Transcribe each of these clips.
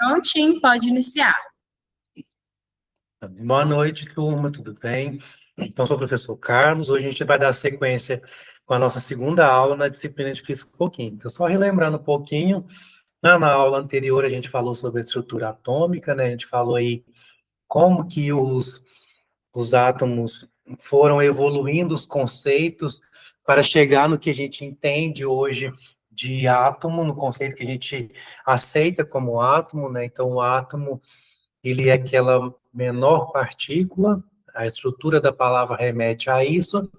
Prontinho, pode iniciar. Boa noite, turma, tudo bem? Então, sou o professor Carlos. Hoje a gente vai dar sequência com a nossa segunda aula na disciplina de Físico-Química. Só relembrando um pouquinho, na aula anterior a gente falou sobre a estrutura atômica, né? A gente falou aí como que os átomos foram evoluindo os conceitos para chegar no que a gente entende hoje de átomo, no conceito que a gente aceita como átomo, né? Então, o átomo ele é aquela menor partícula, a estrutura da palavra remete a isso.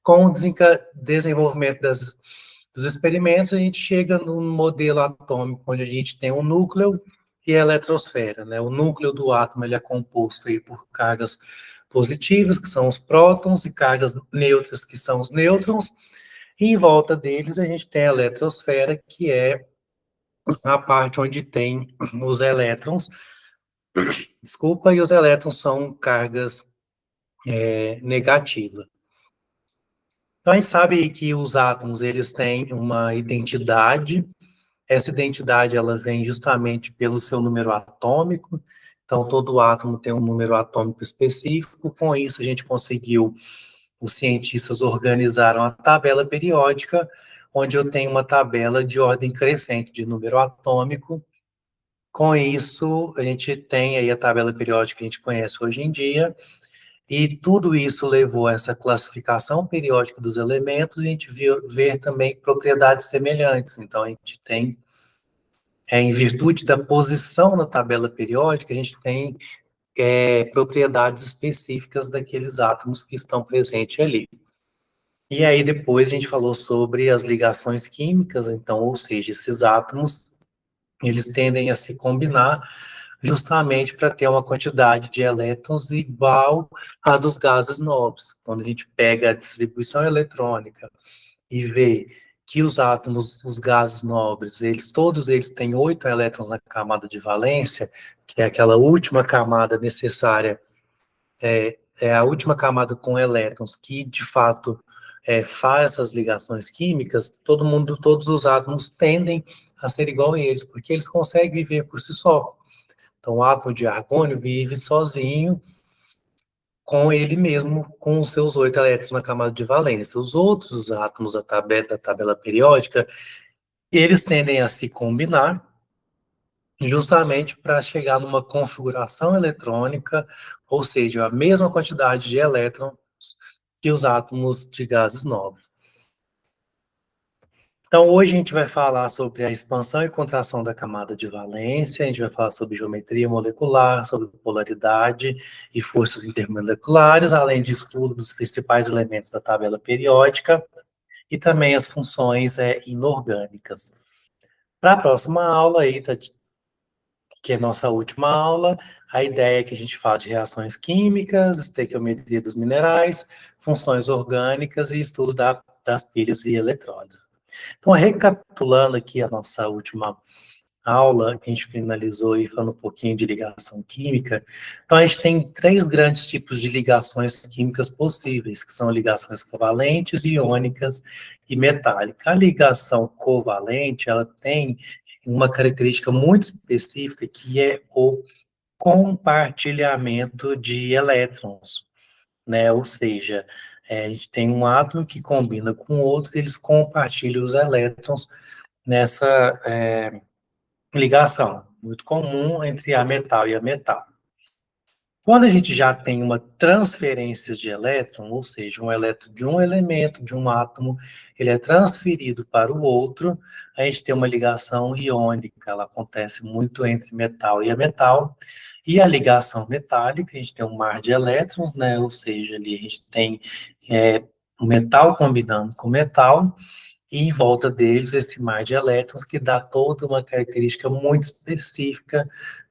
Com o desenvolvimento dos experimentos, a gente chega num modelo atômico, onde a gente tem um núcleo e a eletrosfera, né? O núcleo do átomo ele é composto aí por cargas positivas, que são os prótons, e cargas neutras, que são os nêutrons, e em volta deles a gente tem a eletrosfera, que é a parte onde tem os elétrons, desculpa, e os elétrons são cargas negativas. Então, a gente sabe que os átomos, eles têm uma identidade, essa identidade, ela vem justamente pelo seu número atômico, então, todo átomo tem um número atômico específico, com isso a gente conseguiu, os cientistas organizaram a tabela periódica, onde eu tenho uma tabela de ordem crescente de número atômico. Com isso, a gente tem aí a tabela periódica que a gente conhece hoje em dia, e tudo isso levou a essa classificação periódica dos elementos, e a gente vê também propriedades semelhantes. Então, a gente tem, em virtude da posição na tabela periódica, a gente tem propriedades específicas daqueles átomos que estão presentes ali. E aí, depois, a gente falou sobre as ligações químicas, então, ou seja, esses átomos, eles tendem a se combinar justamente para ter uma quantidade de elétrons igual à dos gases nobres. Quando a gente pega a distribuição eletrônica e vê que os átomos, os gases nobres, todos eles têm 8 elétrons na camada de valência, que é aquela última camada necessária, é a última camada com elétrons que, de fato, faz essas ligações químicas. Todos os átomos tendem a ser igual a eles, porque eles conseguem viver por si só. Então, o átomo de argônio vive sozinho, com ele mesmo, com os seus 8 elétrons na camada de valência. Os outros átomos da tabela periódica, eles tendem a se combinar, justamente para chegar numa configuração eletrônica, ou seja, a mesma quantidade de elétrons que os átomos de gases nobres. Então, hoje a gente vai falar sobre a expansão e contração da camada de valência, a gente vai falar sobre geometria molecular, sobre polaridade e forças intermoleculares, além de estudo dos principais elementos da tabela periódica e também as funções inorgânicas. Para a próxima aula, aí, que é a nossa última aula, a ideia é que a gente fale de reações químicas, estequiometria dos minerais, funções orgânicas e estudo das pilhas e eletrólises. Então, recapitulando aqui a nossa última aula, que a gente finalizou aí falando um pouquinho de ligação química, então a gente tem 3 grandes tipos de ligações químicas possíveis, que são ligações covalentes, iônicas e metálicas. A ligação covalente, ela tem uma característica muito específica, que é o compartilhamento de elétrons, né? Ou seja, a gente tem um átomo que combina com outro, e eles compartilham os elétrons nessa ligação, muito comum entre a metal e a metal. Quando a gente já tem uma transferência de elétron, ou seja, um elétron de um elemento, de um átomo, ele é transferido para o outro, a gente tem uma ligação iônica, ela acontece muito entre metal e a metal, e a ligação metálica, a gente tem um mar de elétrons, né, ou seja, ali a gente tem o metal combinando com metal, e em volta deles esse mar de elétrons que dá toda uma característica muito específica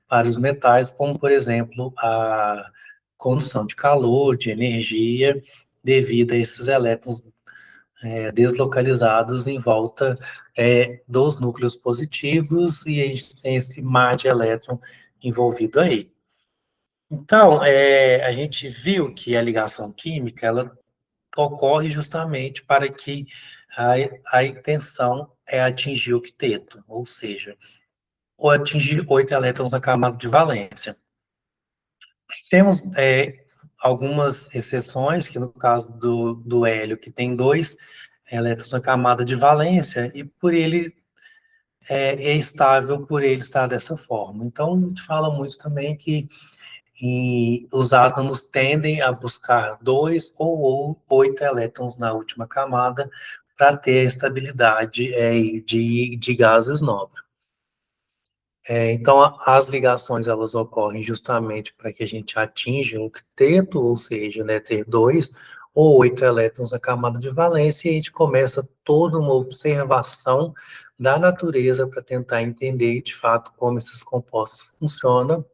para os metais, como, por exemplo, a condução de calor, de energia, devido a esses elétrons deslocalizados em volta dos núcleos positivos, e a gente tem esse mar de elétron envolvido aí. Então, a gente viu que a ligação química, ela ocorre justamente para que a intenção é atingir o octeto, ou seja, ou atingir 8 elétrons na camada de valência. Temos algumas exceções, que no caso do hélio, que tem 2 elétrons na camada de valência, e por ele é estável por ele estar dessa forma. Então, a gente fala muito também que os átomos tendem a buscar 2 ou 8 elétrons na última camada para ter a estabilidade de gases nobres. Então, as ligações elas ocorrem justamente para que a gente atinja um octeto, ou seja, né, ter 2 ou 8 elétrons na camada de valência, e a gente começa toda uma observação da natureza para tentar entender de fato como esses compostos funcionam,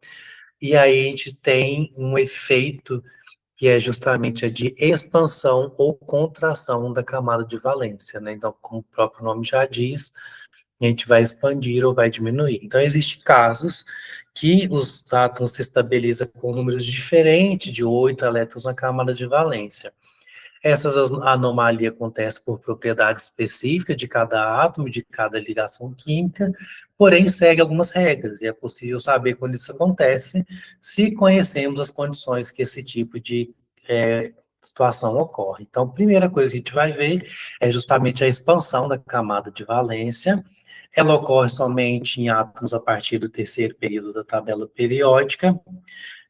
e aí a gente tem um efeito que é justamente a de expansão ou contração da camada de valência, né? Então, como o próprio nome já diz, a gente vai expandir ou vai diminuir. Então, existem casos que os átomos se estabilizam com números diferentes de 8 elétrons na camada de valência. Essas anomalias acontecem por propriedade específica de cada átomo, de cada ligação química, porém segue algumas regras, e é possível saber quando isso acontece se conhecemos as condições que esse tipo de situação ocorre. Então, a primeira coisa que a gente vai ver é justamente a expansão da camada de valência. Ela ocorre somente em átomos a partir do terceiro período da tabela periódica,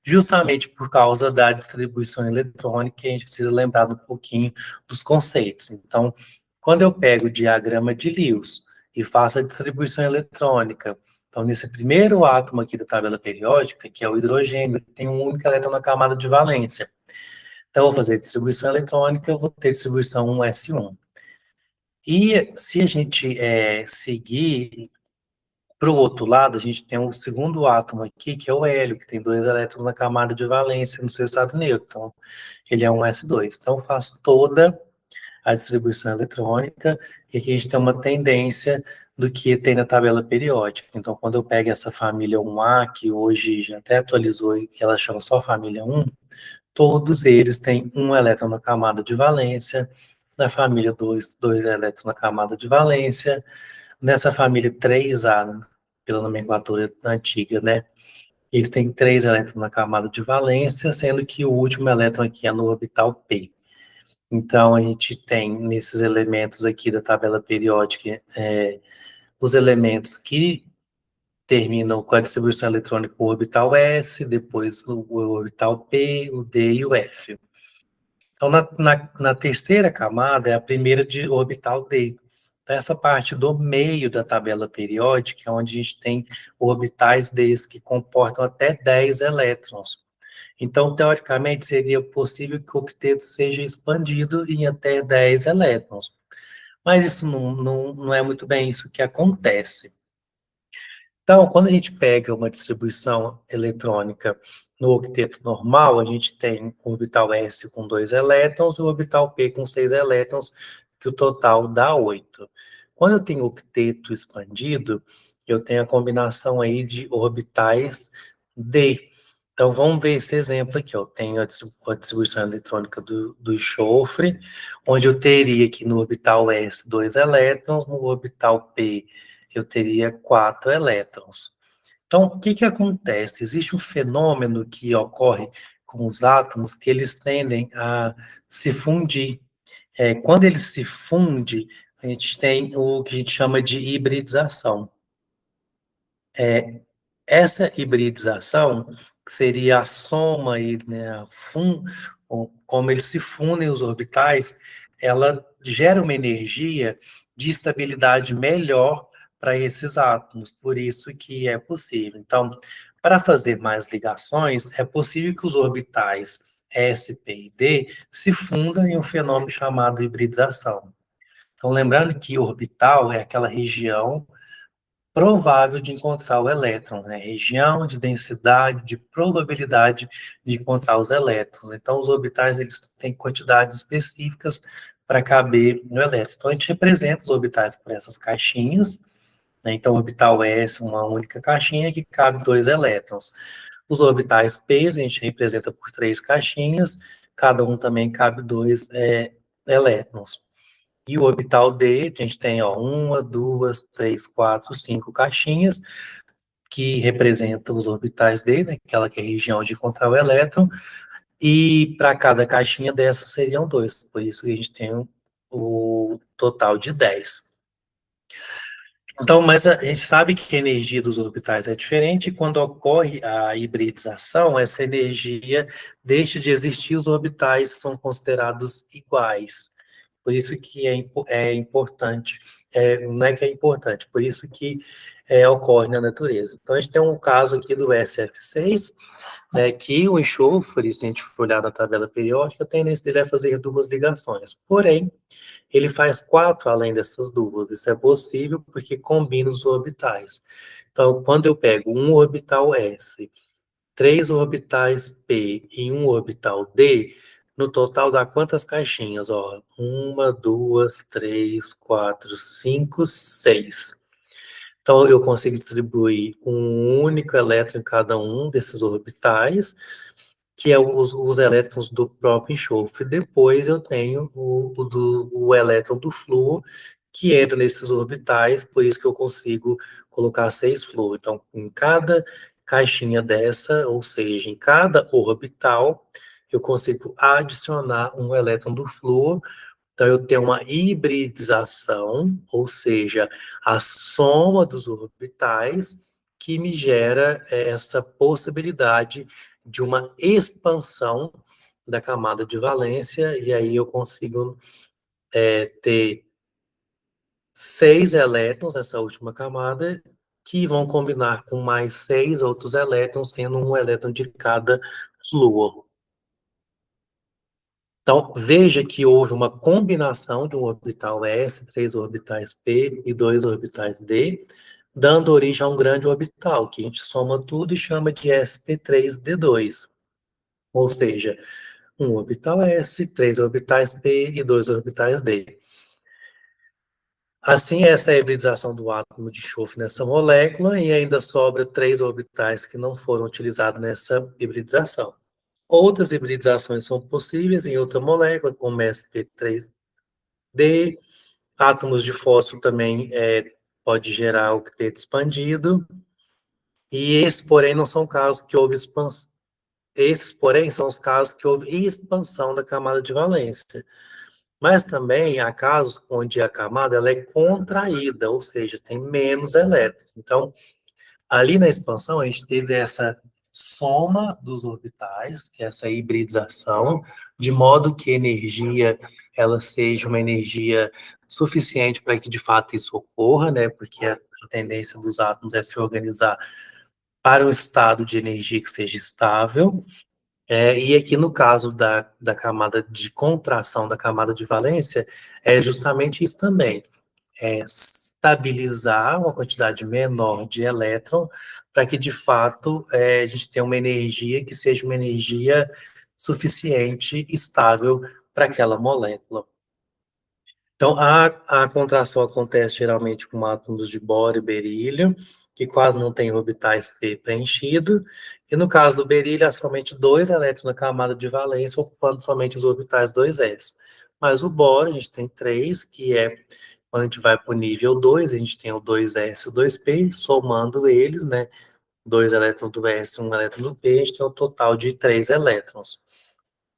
justamente por causa da distribuição eletrônica, a gente precisa lembrar um pouquinho dos conceitos. Então, quando eu pego o diagrama de Lewis e faço a distribuição eletrônica, então, nesse primeiro átomo aqui da tabela periódica, que é o hidrogênio, tem um único elétron na camada de valência. Então, eu vou fazer distribuição eletrônica, eu vou ter distribuição 1s1. E se a gente seguir para o outro lado, a gente tem um segundo átomo aqui, que é o hélio, que tem 2 elétrons na camada de valência no seu estado neutro. Então, ele é um S2. Então, eu faço toda a distribuição eletrônica, e aqui a gente tem uma tendência do que tem na tabela periódica. Então, quando eu pego essa família 1A, que hoje já até atualizou e ela chama só família 1, todos eles têm um elétron na camada de valência, na família 2, 2 elétrons na camada de valência, nessa família 3A, pela nomenclatura antiga, né? Eles têm 3 elétrons na camada de valência, sendo que o último elétron aqui é no orbital P. Então, a gente tem nesses elementos aqui da tabela periódica, os elementos que terminam com a distribuição eletrônica o orbital S, depois o orbital P, o D e o F. Então, na terceira camada é a primeira de orbital D. Então, essa parte do meio da tabela periódica é onde a gente tem orbitais D que comportam até 10 elétrons. Então, teoricamente, seria possível que o octeto seja expandido em até 10 elétrons. Mas isso não é muito bem isso que acontece. Então, quando a gente pega uma distribuição eletrônica no octeto normal, a gente tem o orbital S com 2 elétrons e o orbital P com 6 elétrons, que o total dá 8. Quando eu tenho octeto expandido, eu tenho a combinação aí de orbitais D. Então, vamos ver esse exemplo aqui. Eu tenho a distribuição eletrônica do enxofre, onde eu teria aqui no orbital S 2 elétrons, no orbital P eu teria 4 elétrons. Então, o que acontece? Existe um fenômeno que ocorre com os átomos que eles tendem a se fundir. Quando eles se fundem, a gente tem o que a gente chama de hibridização. Essa hibridização seria a soma e, né, como eles se fundem os orbitais, ela gera uma energia de estabilidade melhor para esses átomos, por isso que é possível. Então, para fazer mais ligações, é possível que os orbitais S, P e D se fundam em um fenômeno chamado hibridização. Então, lembrando que orbital é aquela região provável de encontrar o elétron, né? Região de densidade, de probabilidade de encontrar os elétrons. Então, os orbitais eles têm quantidades específicas para caber no elétron. Então, a gente representa os orbitais por essas caixinhas, né? Então, o orbital S, uma única caixinha que cabe 2 elétrons. Os orbitais P, a gente representa por 3 caixinhas, cada um também cabe 2 elétrons. E o orbital D, a gente tem, ó, 1, 2, 3, 4, 5 caixinhas. que representa os orbitais D, né, aquela que é a região de encontrar o elétron, e para cada caixinha dessas seriam 2, por isso que a gente tem o total de 10. Então, mas a gente sabe que a energia dos orbitais é diferente, e quando ocorre a hibridização, essa energia deixa de existir, os orbitais são considerados iguais. Por isso que é importante, não é que é importante, por isso que ocorre na natureza. Então, a gente tem um caso aqui do SF6, né, que o enxofre, se a gente for olhar na tabela periódica, a tendência dele é fazer duas ligações. Porém, ele faz 4 além dessas duas. Isso é possível porque combina os orbitais. Então, quando eu pego um orbital S, 3 orbitais P e um orbital D, no total dá quantas caixinhas? Ó, 1, 2, 3, 4, 5, 6. Então, eu consigo distribuir um único elétron em cada um desses orbitais, que é os elétrons do próprio enxofre. Depois eu tenho o elétron do flúor, que entra nesses orbitais, por isso que eu consigo colocar 6 flúor. Então, em cada caixinha dessa, ou seja, em cada orbital, eu consigo adicionar um elétron do flúor. Então, eu tenho uma hibridização, ou seja, a soma dos orbitais, que me gera essa possibilidade de uma expansão da camada de valência, e aí eu consigo ter 6 elétrons nessa última camada, que vão combinar com mais 6 outros elétrons, sendo um elétron de cada flúor. Então, veja que houve uma combinação de um orbital S, 3 orbitais P e 2 orbitais D, dando origem a um grande orbital, que a gente soma tudo e chama de sp3d2. Ou seja, um orbital S, 3 orbitais P e 2 orbitais D. Assim, essa é a hibridização do átomo de enxofre nessa molécula, e ainda sobra 3 orbitais que não foram utilizados nessa hibridização. Outras hibridizações são possíveis em outra molécula, como sp3d, átomos de fósforo também pode gerar octeto expandido, e esses, porém, não são casos que houve expansão. Esses, porém, são os casos que houve expansão da camada de valência. Mas também há casos onde a camada ela é contraída, ou seja, tem menos elétrons. Então, ali na expansão, a gente teve essa soma dos orbitais, que é essa hibridização, de modo que a energia ela seja uma energia suficiente para que de fato isso ocorra, né? Porque a tendência dos átomos é se organizar para um estado de energia que seja estável. E aqui no caso da camada de contração da camada de valência, é justamente isso também, estabilizar uma quantidade menor de elétron para que, de fato, a gente tenha uma energia que seja uma energia suficiente, estável para aquela molécula. Então, a contração acontece geralmente com átomos de bório e berílio, que quase não tem orbitais P preenchido, e no caso do berílio, há somente 2 elétrons na camada de valência, ocupando somente os orbitais 2s. Mas o bório, a gente tem 3, que é, quando a gente vai para o nível 2, a gente tem o 2s e o 2p, somando eles, né, 2 elétrons do S e 1 elétron do P, a gente tem um total de 3 elétrons.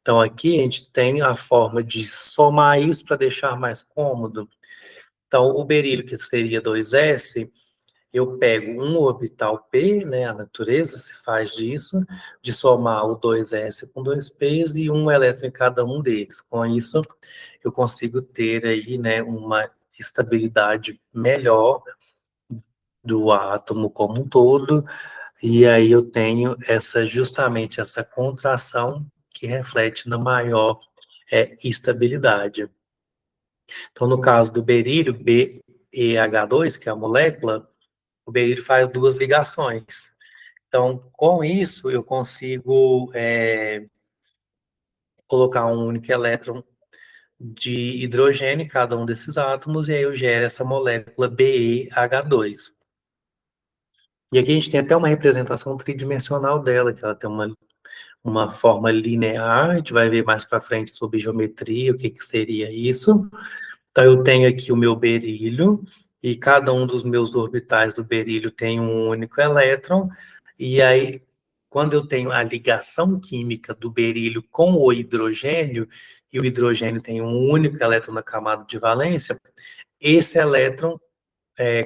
Então, aqui a gente tem a forma de somar isso para deixar mais cômodo. Então, o berílio, que seria 2s, eu pego um orbital P, né, a natureza se faz disso, de somar o 2s com 2p's e um elétron em cada um deles. Com isso, eu consigo ter aí, né, uma estabilidade melhor do átomo como um todo, e aí eu tenho justamente essa contração que reflete na maior estabilidade. Então, no caso do berílio, BeH2, que é a molécula, o berílio faz 2 ligações. Então, com isso, eu consigo colocar um único elétron de hidrogênio em cada um desses átomos, e aí eu gero essa molécula BeH2. E aqui a gente tem até uma representação tridimensional dela, que ela tem uma forma linear, a gente vai ver mais para frente sobre geometria, o que seria isso. Então, eu tenho aqui o meu berílio, e cada um dos meus orbitais do berílio tem um único elétron, e aí, quando eu tenho a ligação química do berílio com o hidrogênio, e o hidrogênio tem um único elétron na camada de valência, esse elétron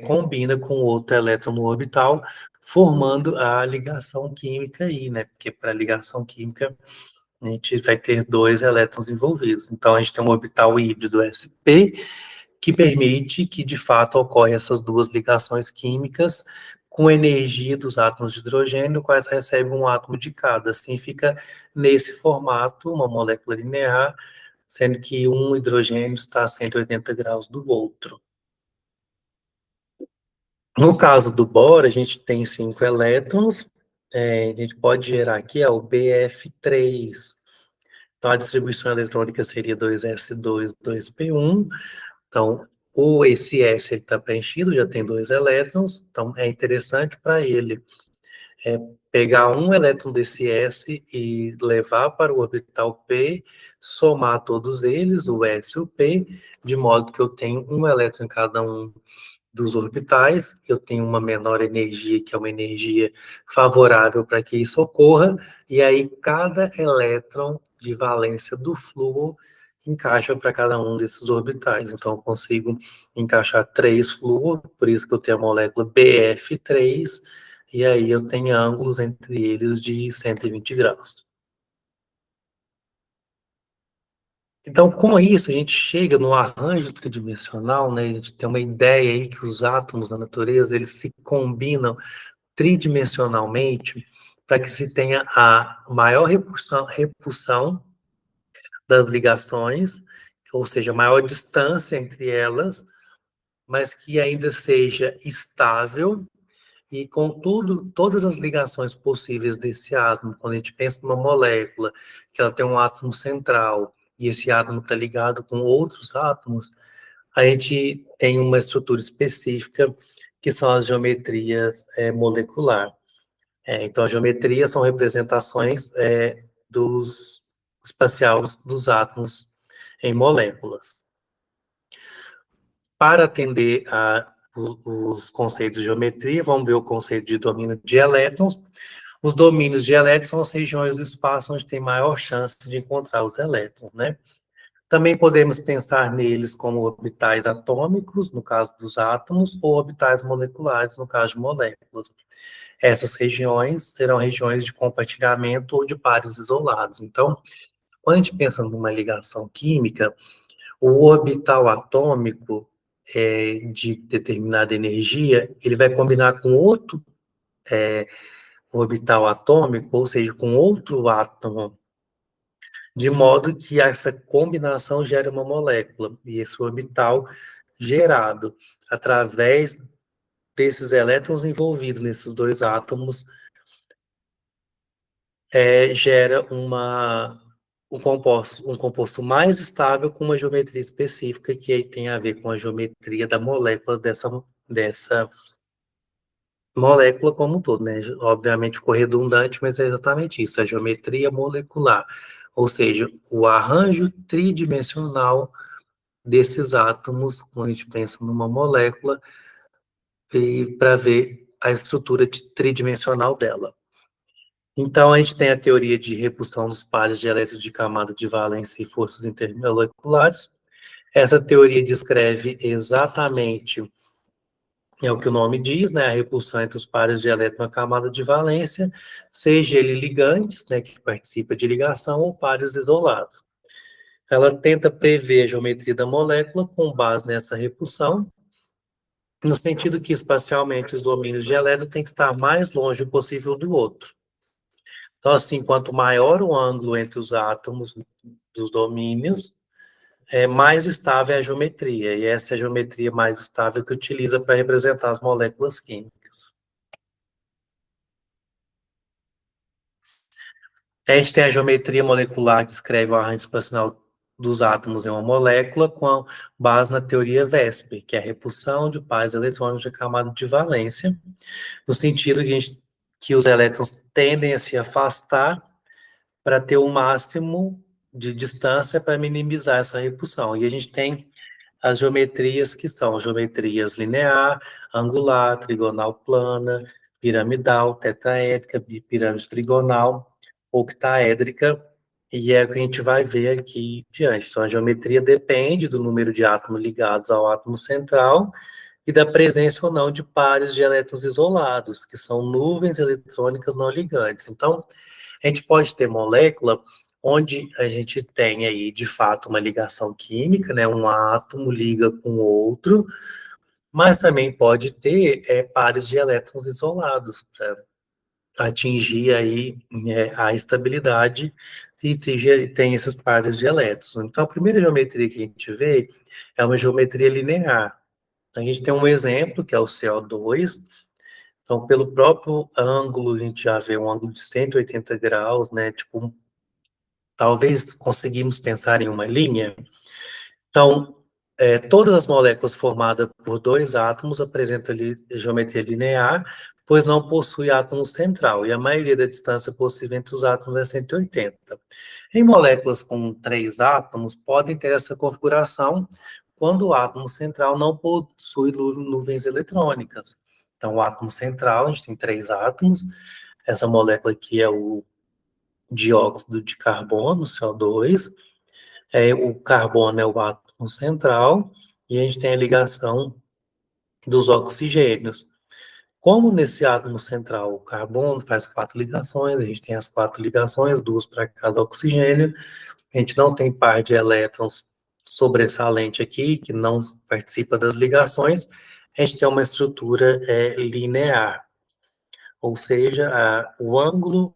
combina com outro elétron no orbital, formando a ligação química aí, né? Porque para a ligação química a gente vai ter dois elétrons envolvidos. Então a gente tem um orbital híbrido sp que permite que de fato ocorram essas duas ligações químicas com energia dos átomos de hidrogênio, quais recebem um átomo de cada. Assim fica nesse formato, uma molécula linear, sendo que um hidrogênio está a 180 graus do outro. No caso do boro, a gente tem 5 elétrons, a gente pode gerar aqui o BF3. Então, a distribuição eletrônica seria 2s2, 2p1. Então, esse S está preenchido, já tem 2 elétrons, então é interessante para ele pegar um elétron desse S e levar para o orbital P, somar todos eles, o S e o P, de modo que eu tenho um elétron em cada um dos orbitais, eu tenho uma menor energia, que é uma energia favorável para que isso ocorra, e aí cada elétron de valência do flúor encaixa para cada um desses orbitais. Então, eu consigo encaixar 3 flúor, por isso que eu tenho a molécula BF3, e aí eu tenho ângulos entre eles de 120 graus. Então, com isso, a gente chega no arranjo tridimensional, né? A gente tem uma ideia aí que os átomos na natureza, eles se combinam tridimensionalmente para que se tenha a maior repulsão das ligações, ou seja, maior distância entre elas, mas que ainda seja estável e com todas as ligações possíveis desse átomo. Quando a gente pensa numa molécula, que ela tem um átomo central e esse átomo está ligado com outros átomos, a gente tem uma estrutura específica que são as geometrias molecular. Então, as geometrias são representações dos espacial dos átomos em moléculas. Para atender os conceitos de geometria, vamos ver o conceito de domínio de elétrons. Os domínios de elétrons são as regiões do espaço onde tem maior chance de encontrar os elétrons, né? Também podemos pensar neles como orbitais atômicos, no caso dos átomos, ou orbitais moleculares, no caso de moléculas. Essas regiões serão regiões de compartilhamento ou de pares isolados. Então, quando a gente pensa numa ligação química, o orbital atômico de determinada energia, ele vai combinar com outro orbital atômico, ou seja, com outro átomo, de modo que essa combinação gera uma molécula. E esse orbital gerado através desses elétrons envolvidos nesses dois átomos gera um composto mais estável com uma geometria específica que aí tem a ver com a geometria da molécula dessa molécula como um todo, né? Obviamente ficou redundante, mas é exatamente isso, a geometria molecular, ou seja, o arranjo tridimensional desses átomos, quando a gente pensa numa molécula, e para ver a estrutura tridimensional dela. Então, a gente tem a teoria de repulsão dos pares de elétrons de camada de valência e forças intermoleculares. Essa teoria descreve exatamente o que o nome diz, né, a repulsão entre os pares de elétron na camada de valência, seja ele ligantes, né, que participa de ligação, ou pares isolados. Ela tenta prever a geometria da molécula com base nessa repulsão, no sentido que espacialmente os domínios de elétron têm que estar mais longe possível do outro. Então, assim, quanto maior o ângulo entre os átomos dos domínios, mais estável é a geometria, e essa é a geometria mais estável que utiliza para representar as moléculas químicas. A gente tem a geometria molecular que descreve o arranjo espacial dos átomos em uma molécula com base na teoria VESP, que é a repulsão de pares eletrônicos de camada de valência, no sentido que os elétrons tendem a se afastar para ter o máximo de distância para minimizar essa repulsão. E a gente tem as geometrias que são geometrias linear, angular, trigonal plana, piramidal, tetraédrica, bipirâmide trigonal, octaédrica, e é o que a gente vai ver aqui diante. Então, a geometria depende do número de átomos ligados ao átomo central e da presença ou não de pares de elétrons isolados, que são nuvens eletrônicas não ligantes. Então, a gente pode ter molécula onde a gente tem aí, de fato, uma ligação química, né? Um átomo liga com outro, mas também pode ter pares de elétrons isolados para atingir aí a estabilidade e tem esses pares de elétrons. Então, a primeira geometria que a gente vê é uma geometria linear. A gente tem um exemplo, que é o CO2. Então, pelo próprio ângulo, a gente já vê um ângulo de 180 graus, né? Tipo, talvez conseguimos pensar em uma linha. Então, todas as moléculas formadas por dois átomos apresentam ali geometria linear, pois não possui átomo central, e a maioria da distância possível entre os átomos é 180. Em moléculas com três átomos, podem ter essa configuração quando o átomo central não possui nuvens eletrônicas. Então, o átomo central, a gente tem três átomos, essa molécula aqui é o dióxido de carbono, CO2, o carbono é o átomo central, e a gente tem a ligação dos oxigênios. Como nesse átomo central o carbono faz quatro ligações, a gente tem as quatro ligações, duas para cada oxigênio, a gente não tem par de elétrons sobressalente aqui, que não participa das ligações, a gente tem uma estrutura linear, ou seja, o ângulo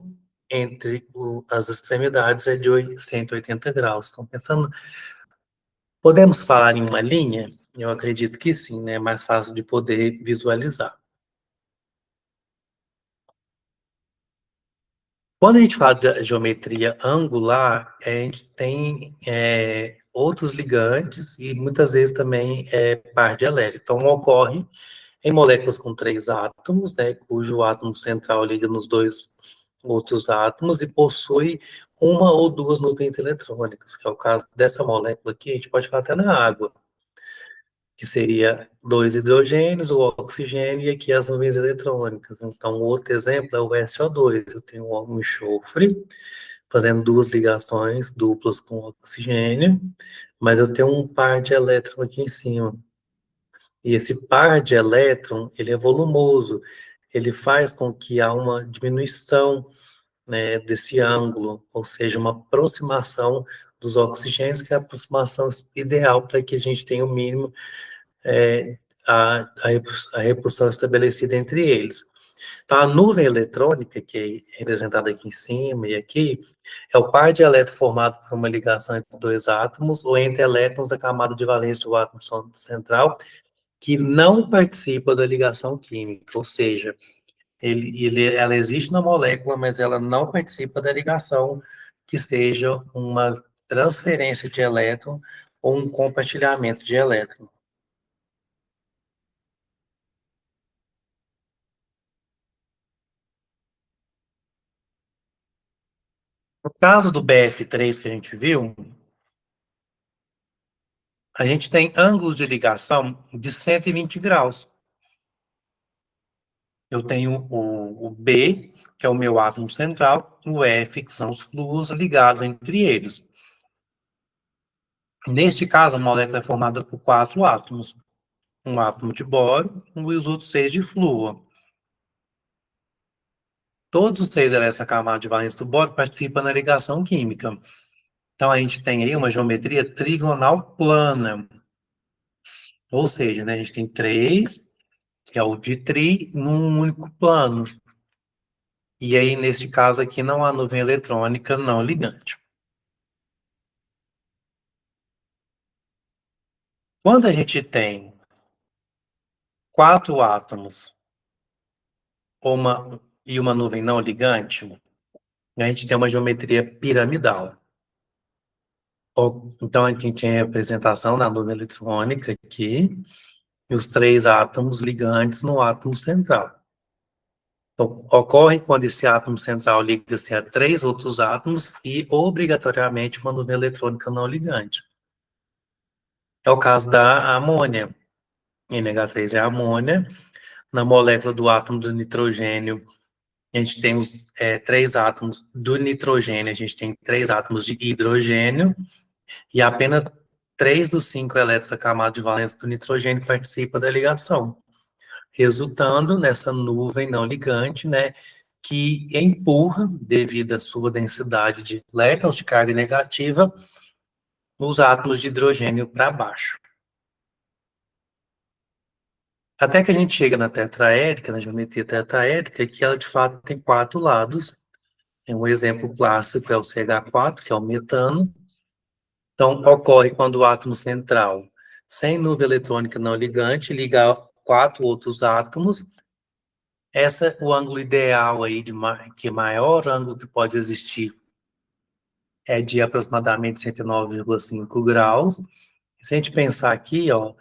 entre as extremidades é de 180 graus. Então, pensando, podemos falar em uma linha? Eu acredito que sim, né? É mais fácil de poder visualizar. Quando a gente fala de geometria angular, a gente tem outros ligantes e muitas vezes também par de elétron. Então, ocorre em moléculas com três átomos, né, cujo átomo central liga nos dois outros átomos e possui uma ou duas nuvens eletrônicas, que é o caso dessa molécula aqui, a gente pode falar até na água, que seria dois hidrogênios, o oxigênio e aqui as nuvens eletrônicas. Então, outro exemplo é o SO2. Eu tenho um enxofre, fazendo duas ligações duplas com oxigênio, mas eu tenho um par de elétron aqui em cima. E esse par de elétron, ele é volumoso, ele faz com que há uma diminuição, né, desse ângulo, ou seja, uma aproximação dos oxigênios, que é a aproximação ideal para que a gente tenha o mínimo a repulsão estabelecida entre eles. Então, a nuvem eletrônica, que é representada aqui em cima e aqui, é o par de elétrons formado por uma ligação entre dois átomos ou entre elétrons da camada de valência do átomo central, que não participa da ligação química, ou seja, ela existe na molécula, mas ela não participa da ligação que seja uma transferência de elétron ou um compartilhamento de elétron. No caso do BF3 que a gente viu, a gente tem ângulos de ligação de 120 graus. Eu tenho o B, que é o meu átomo central, e o F, que são os flúors ligados entre eles. Neste caso, a molécula é formada por quatro átomos. Um átomo de bório e os outros seis de flúor. Todos os três elétrons da camada de valência do bório participam da ligação química. Então, a gente tem aí uma geometria trigonal plana. Ou seja, né, a gente tem três, que é o de tri, num único plano. E aí, nesse caso aqui, não há nuvem eletrônica não ligante. Quando a gente tem quatro átomos e uma nuvem não ligante, a gente tem uma geometria piramidal. Então, a gente tem a representação da nuvem eletrônica aqui, e os três átomos ligantes no átomo central. Então, ocorre quando esse átomo central liga-se a três outros átomos e, obrigatoriamente, uma nuvem eletrônica não ligante. É o caso da amônia. NH3 é a amônia. Na molécula do átomo do nitrogênio, a gente tem os três átomos do nitrogênio, a gente tem três átomos de hidrogênio, e apenas 3 dos 5 elétrons da camada de valência do nitrogênio participam da ligação, resultando nessa nuvem não ligante, né, que empurra, devido à sua densidade de elétrons de carga negativa, os átomos de hidrogênio para baixo. Até que a gente chega na tetraédrica, na geometria tetraédrica, que ela de fato tem 4 lados. Um exemplo clássico é o CH4, que é o metano. Então, ocorre quando o átomo central, sem nuvem eletrônica não ligante, liga a 4 outros átomos. O ângulo ideal aí, que maior ângulo que pode existir, é de aproximadamente 109,5 graus. Se a gente pensar aqui, ó,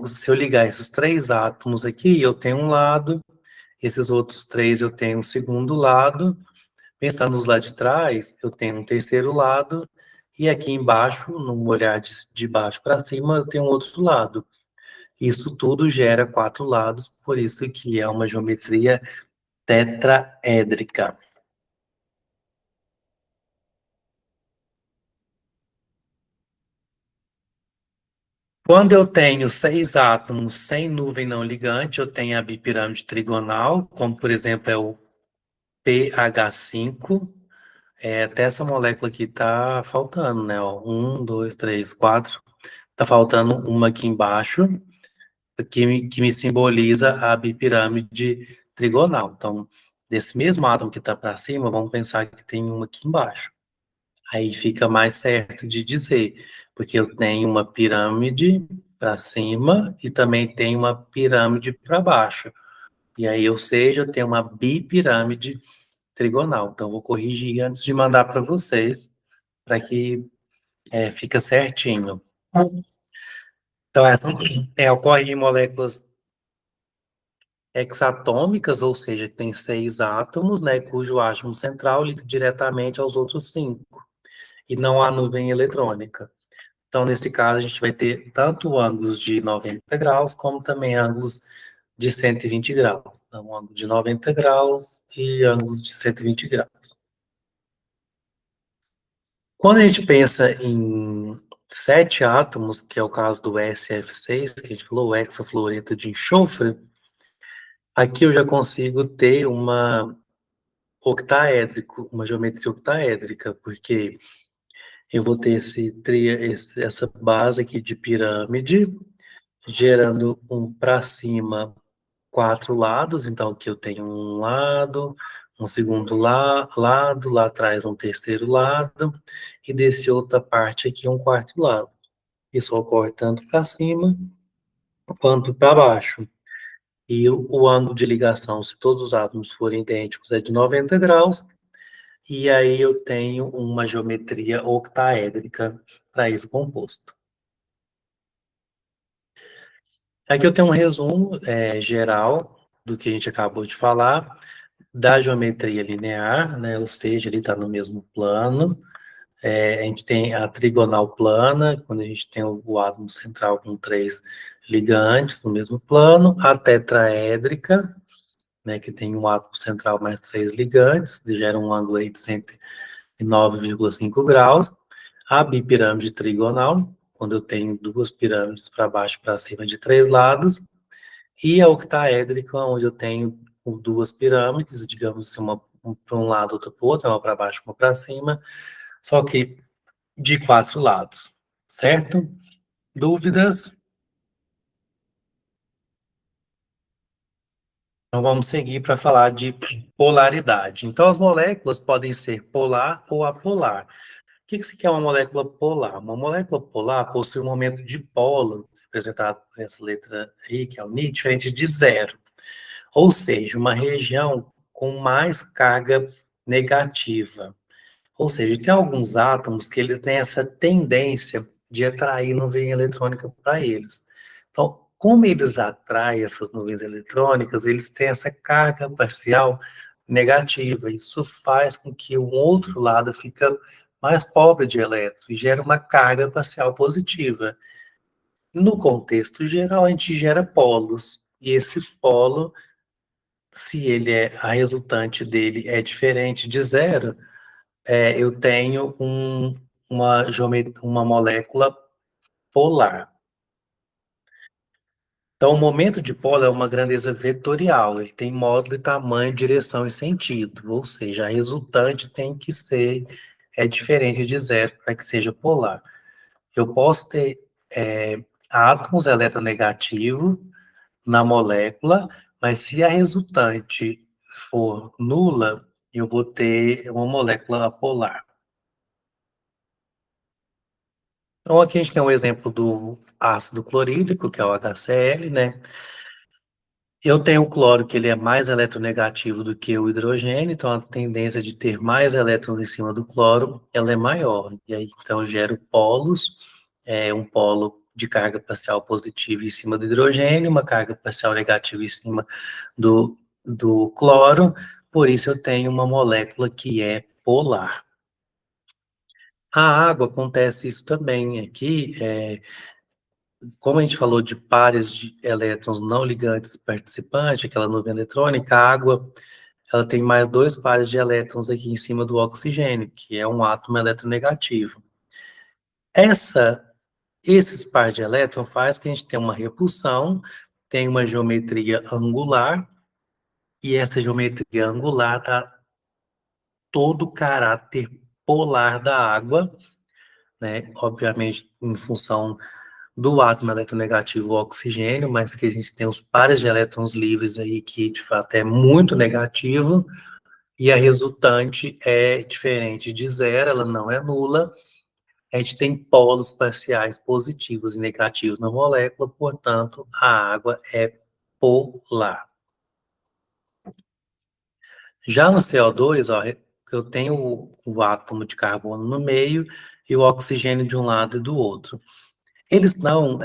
se eu ligar esses 3 átomos aqui, eu tenho um lado, esses outros 3 eu tenho um segundo lado. Pensando nos lados de trás, eu tenho um terceiro lado, e aqui embaixo, no olhar de baixo para cima, eu tenho um outro lado. Isso tudo gera 4 lados, por isso que é uma geometria tetraédrica. Quando eu tenho 6 átomos sem nuvem não ligante, eu tenho a bipirâmide trigonal, como por exemplo é o pH5. Até essa molécula aqui tá faltando, né? Ó, 1, 2, 3, 4. Tá faltando uma aqui embaixo, que me simboliza a bipirâmide trigonal. Então, desse mesmo átomo que está para cima, vamos pensar que tem uma aqui embaixo. Aí fica mais certo de dizer, porque eu tenho uma pirâmide para cima e também tenho uma pirâmide para baixo. E aí, ou seja, eu tenho uma bipirâmide trigonal. Então, eu vou corrigir antes de mandar para vocês, para que fica certinho. Então, ocorre em moléculas hexatômicas, ou seja, tem 6 átomos, né, cujo átomo central liga diretamente aos outros 5, e não há nuvem eletrônica. Então, nesse caso, a gente vai ter tanto ângulos de 90 graus, como também ângulos de 120 graus. Então, um ângulo de 90 graus e ângulos de 120 graus. Quando a gente pensa em 7 átomos, que é o caso do SF6, que a gente falou, o hexafluoreto de enxofre, aqui eu já consigo ter uma geometria octaédrica, porque eu vou ter essa base aqui de pirâmide, gerando para cima 4 lados, então aqui eu tenho um lado, um segundo lado, lá atrás um terceiro lado, e desse outra parte aqui um quarto lado. Isso ocorre tanto para cima quanto para baixo. E o ângulo de ligação, se todos os átomos forem idênticos, é de 90 graus, e aí eu tenho uma geometria octaédrica para esse composto. Aqui eu tenho um resumo geral do que a gente acabou de falar, da geometria linear, né? Ou seja, ele está no mesmo plano. A gente tem a trigonal plana, quando a gente tem o átomo central com 3 ligantes no mesmo plano, a tetraédrica, né, que tem um átomo central mais 3 ligantes, que gera um ângulo aí de 109,5 graus. A bipirâmide trigonal, quando eu tenho 2 pirâmides para baixo e para cima de 3 lados. E a octaédrica, onde eu tenho 2 pirâmides, digamos assim, uma para um lado, outra para o outro, uma para baixo, uma para cima, só que de 4 lados, certo? Dúvidas? Então vamos seguir para falar de polaridade. Então as moléculas podem ser polar ou apolar. O que que é uma molécula polar? Uma molécula polar possui um momento dipolo, representado por essa letra I, que é o Ni, diferente de zero. Ou seja, uma região com mais carga negativa. Ou seja, tem alguns átomos que eles têm essa tendência de atrair nuvem eletrônica para eles. Então, como eles atraem essas nuvens eletrônicas, eles têm essa carga parcial negativa. Isso faz com que o outro lado fica mais pobre de elétrons e gera uma carga parcial positiva. No contexto geral, a gente gera polos, e esse polo, se ele a resultante dele é diferente de zero, eu tenho uma molécula polar. Então, o momento de polo é uma grandeza vetorial, ele tem módulo e tamanho, direção e sentido, ou seja, a resultante tem que ser diferente de zero para que seja polar. Eu posso ter átomos eletronegativos na molécula, mas se a resultante for nula, eu vou ter uma molécula apolar. Então, aqui a gente tem um exemplo do ácido clorídrico, que é o HCl, né? Eu tenho o cloro, que ele é mais eletronegativo do que o hidrogênio, então a tendência de ter mais elétrons em cima do cloro, ela é maior. E aí, então, eu gero polos, um polo de carga parcial positiva em cima do hidrogênio, uma carga parcial negativa em cima do cloro, por isso eu tenho uma molécula que é polar. A água acontece isso também. Aqui, como a gente falou de pares de elétrons não ligantes participantes, aquela nuvem eletrônica, a água ela tem mais dois pares de elétrons aqui em cima do oxigênio, que é um átomo eletronegativo. Esses pares de elétrons faz que a gente tenha uma repulsão, tem uma geometria angular, e essa geometria angular dá todo o caráter polar da água, né? Obviamente, em função do átomo eletronegativo, o oxigênio, mas que a gente tem os pares de elétrons livres aí, que de fato é muito negativo, e a resultante é diferente de zero, ela não é nula. A gente tem polos parciais positivos e negativos na molécula, portanto, a água é polar. Já no CO2, ó, eu tenho o átomo de carbono no meio e o oxigênio de um lado e do outro. Eles estão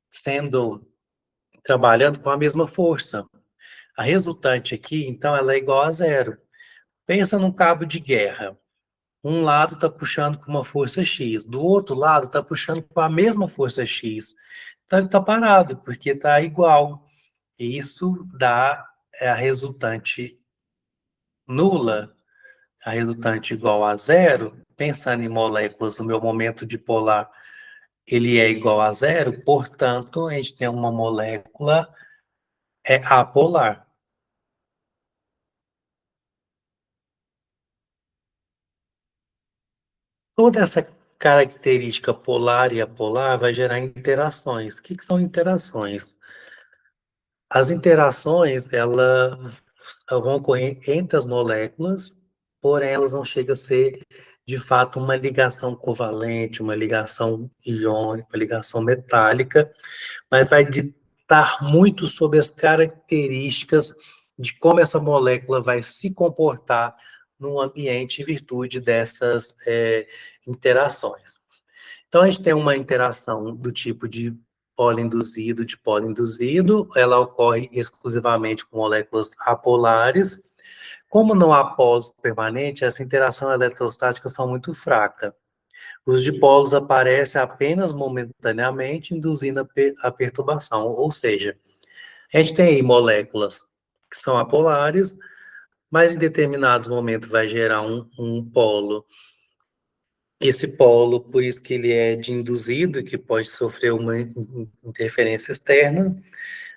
sendo trabalhando com a mesma força. A resultante aqui, então, ela é igual a zero. Pensa num cabo de guerra. Um lado está puxando com uma força X, do outro lado está puxando com a mesma força X. Então ele está parado, porque está igual. E isso dá a resultante nula, a resultante igual a zero. Pensando em moléculas, o meu momento dipolar ele é igual a zero, portanto, a gente tem uma molécula apolar. Toda essa característica polar e apolar vai gerar interações. O que são interações? As interações, elas vão ocorrer entre as moléculas, porém elas não chegam a ser, de fato, uma ligação covalente, uma ligação iônica, uma ligação metálica, mas vai ditar muito sobre as características de como essa molécula vai se comportar no ambiente em virtude dessas interações. Então, a gente tem uma interação do tipo de polo induzido, ela ocorre exclusivamente com moléculas apolares. Como não há polos permanentes, essa interação eletrostática são muito fraca. Os dipolos aparecem apenas momentaneamente, induzindo a perturbação, ou seja, a gente tem aí moléculas que são apolares, mas em determinados momentos vai gerar um polo. Esse polo, por isso que ele é de induzido, que pode sofrer uma interferência externa,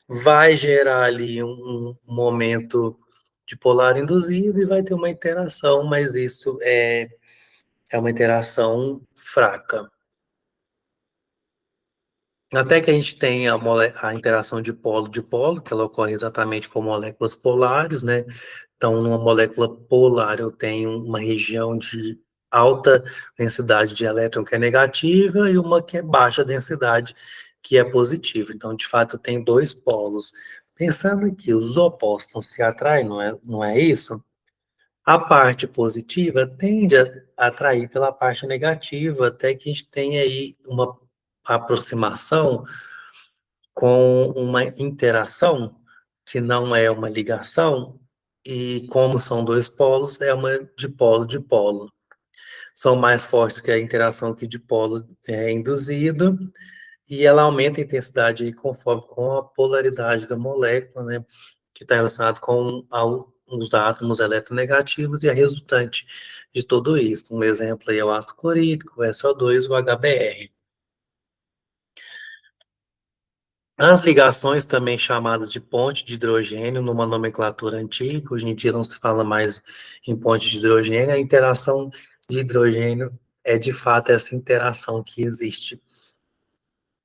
vai gerar ali um momento de polar induzido e vai ter uma interação, mas isso é uma interação fraca. Até que a gente tem a interação de polo, que ela ocorre exatamente com moléculas polares, né? Então, numa molécula polar, eu tenho uma região de alta densidade de elétron que é negativa e uma que é baixa densidade que é positiva. Então, de fato, eu tenho dois polos. Pensando aqui, os opostos se atraem, não é isso? A parte positiva tende a atrair pela parte negativa, até que a gente tenha aí uma aproximação com uma interação, que não é uma ligação, e como são dois polos, é uma dipolo-dipolo. são mais fortes que a interação aqui de polo induzido, e ela aumenta a intensidade aí conforme com a polaridade da molécula, né, que está relacionado com os átomos eletronegativos e a resultante de tudo isso. Um exemplo aí é o ácido clorídrico, o SO2, o HBr. As ligações, também chamadas de ponte de hidrogênio, numa nomenclatura antiga, hoje em dia não se fala mais em ponte de hidrogênio, a interação de hidrogênio é de fato essa interação que existe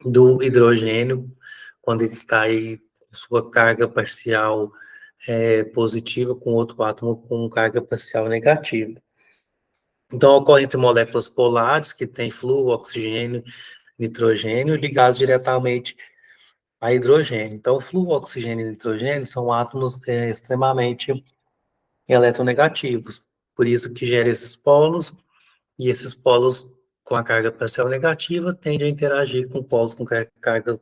do hidrogênio, quando ele está aí com sua carga parcial positiva, com outro átomo com carga parcial negativa. Então, ocorre entre moléculas polares, que têm flúor, oxigênio, nitrogênio, ligados diretamente a hidrogênio. Então, flúor, oxigênio e nitrogênio são átomos extremamente eletronegativos, por isso que gera esses polos, e esses polos com a carga parcial negativa tendem a interagir com polos com carga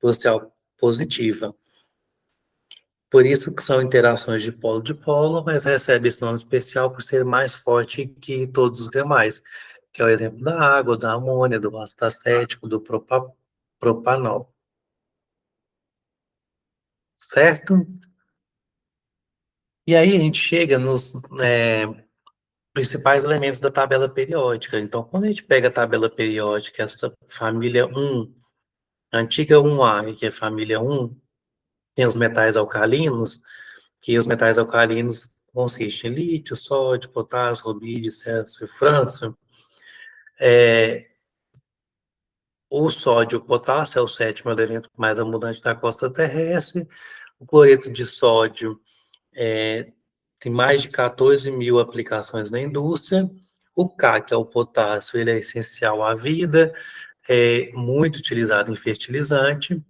parcial positiva. Por isso que são interações de polo, mas recebe esse nome especial por ser mais forte que todos os demais, que é o exemplo da água, da amônia, do ácido acético, do propanol. Certo? E aí a gente chega nos principais elementos da tabela periódica. Então, quando a gente pega a tabela periódica, essa família 1, a antiga 1A, que é a família 1, tem os metais alcalinos, que os metais alcalinos consistem em lítio, sódio, potássio, rubídio, célcio e frâncio. O sódio, o potássio, é o sétimo elemento mais abundante da costa terrestre. O cloreto de sódio tem mais de 14 mil aplicações na indústria. O K, que é o potássio, ele é essencial à vida, é muito utilizado em fertilizante.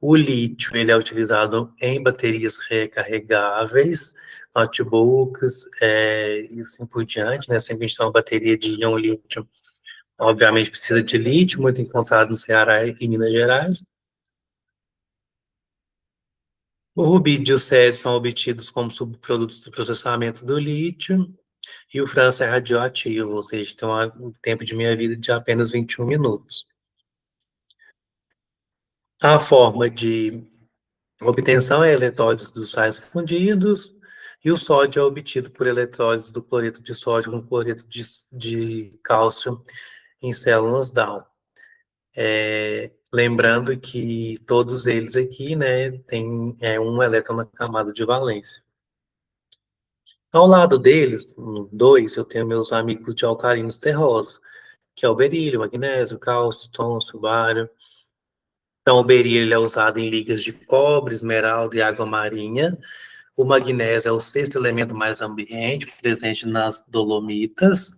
O lítio, ele é utilizado em baterias recarregáveis, notebooks, e assim por diante, né? Sempre que a gente tem uma bateria de íon lítio, obviamente precisa de lítio, muito encontrado no Ceará e Minas Gerais. O rubídio e o césio são obtidos como subprodutos do processamento do lítio, e o frâncio é radioativo, ou seja, tem um tempo de meia-vida de apenas 21 minutos. A forma de obtenção é eletrólise dos sais fundidos, e o sódio é obtido por eletrólise do cloreto de sódio com cloreto de cálcio em células Down. Lembrando que todos eles aqui, né, tem um elétron na camada de valência. Ao lado deles, no 2, eu tenho meus amigos de alcalinos terrosos, que é o berílio, magnésio, cálcio, tôncio, bário. Então, o berílio ele é usado em ligas de cobre, esmeralda e água marinha. O magnésio é o sexto elemento mais ambiente, presente nas dolomitas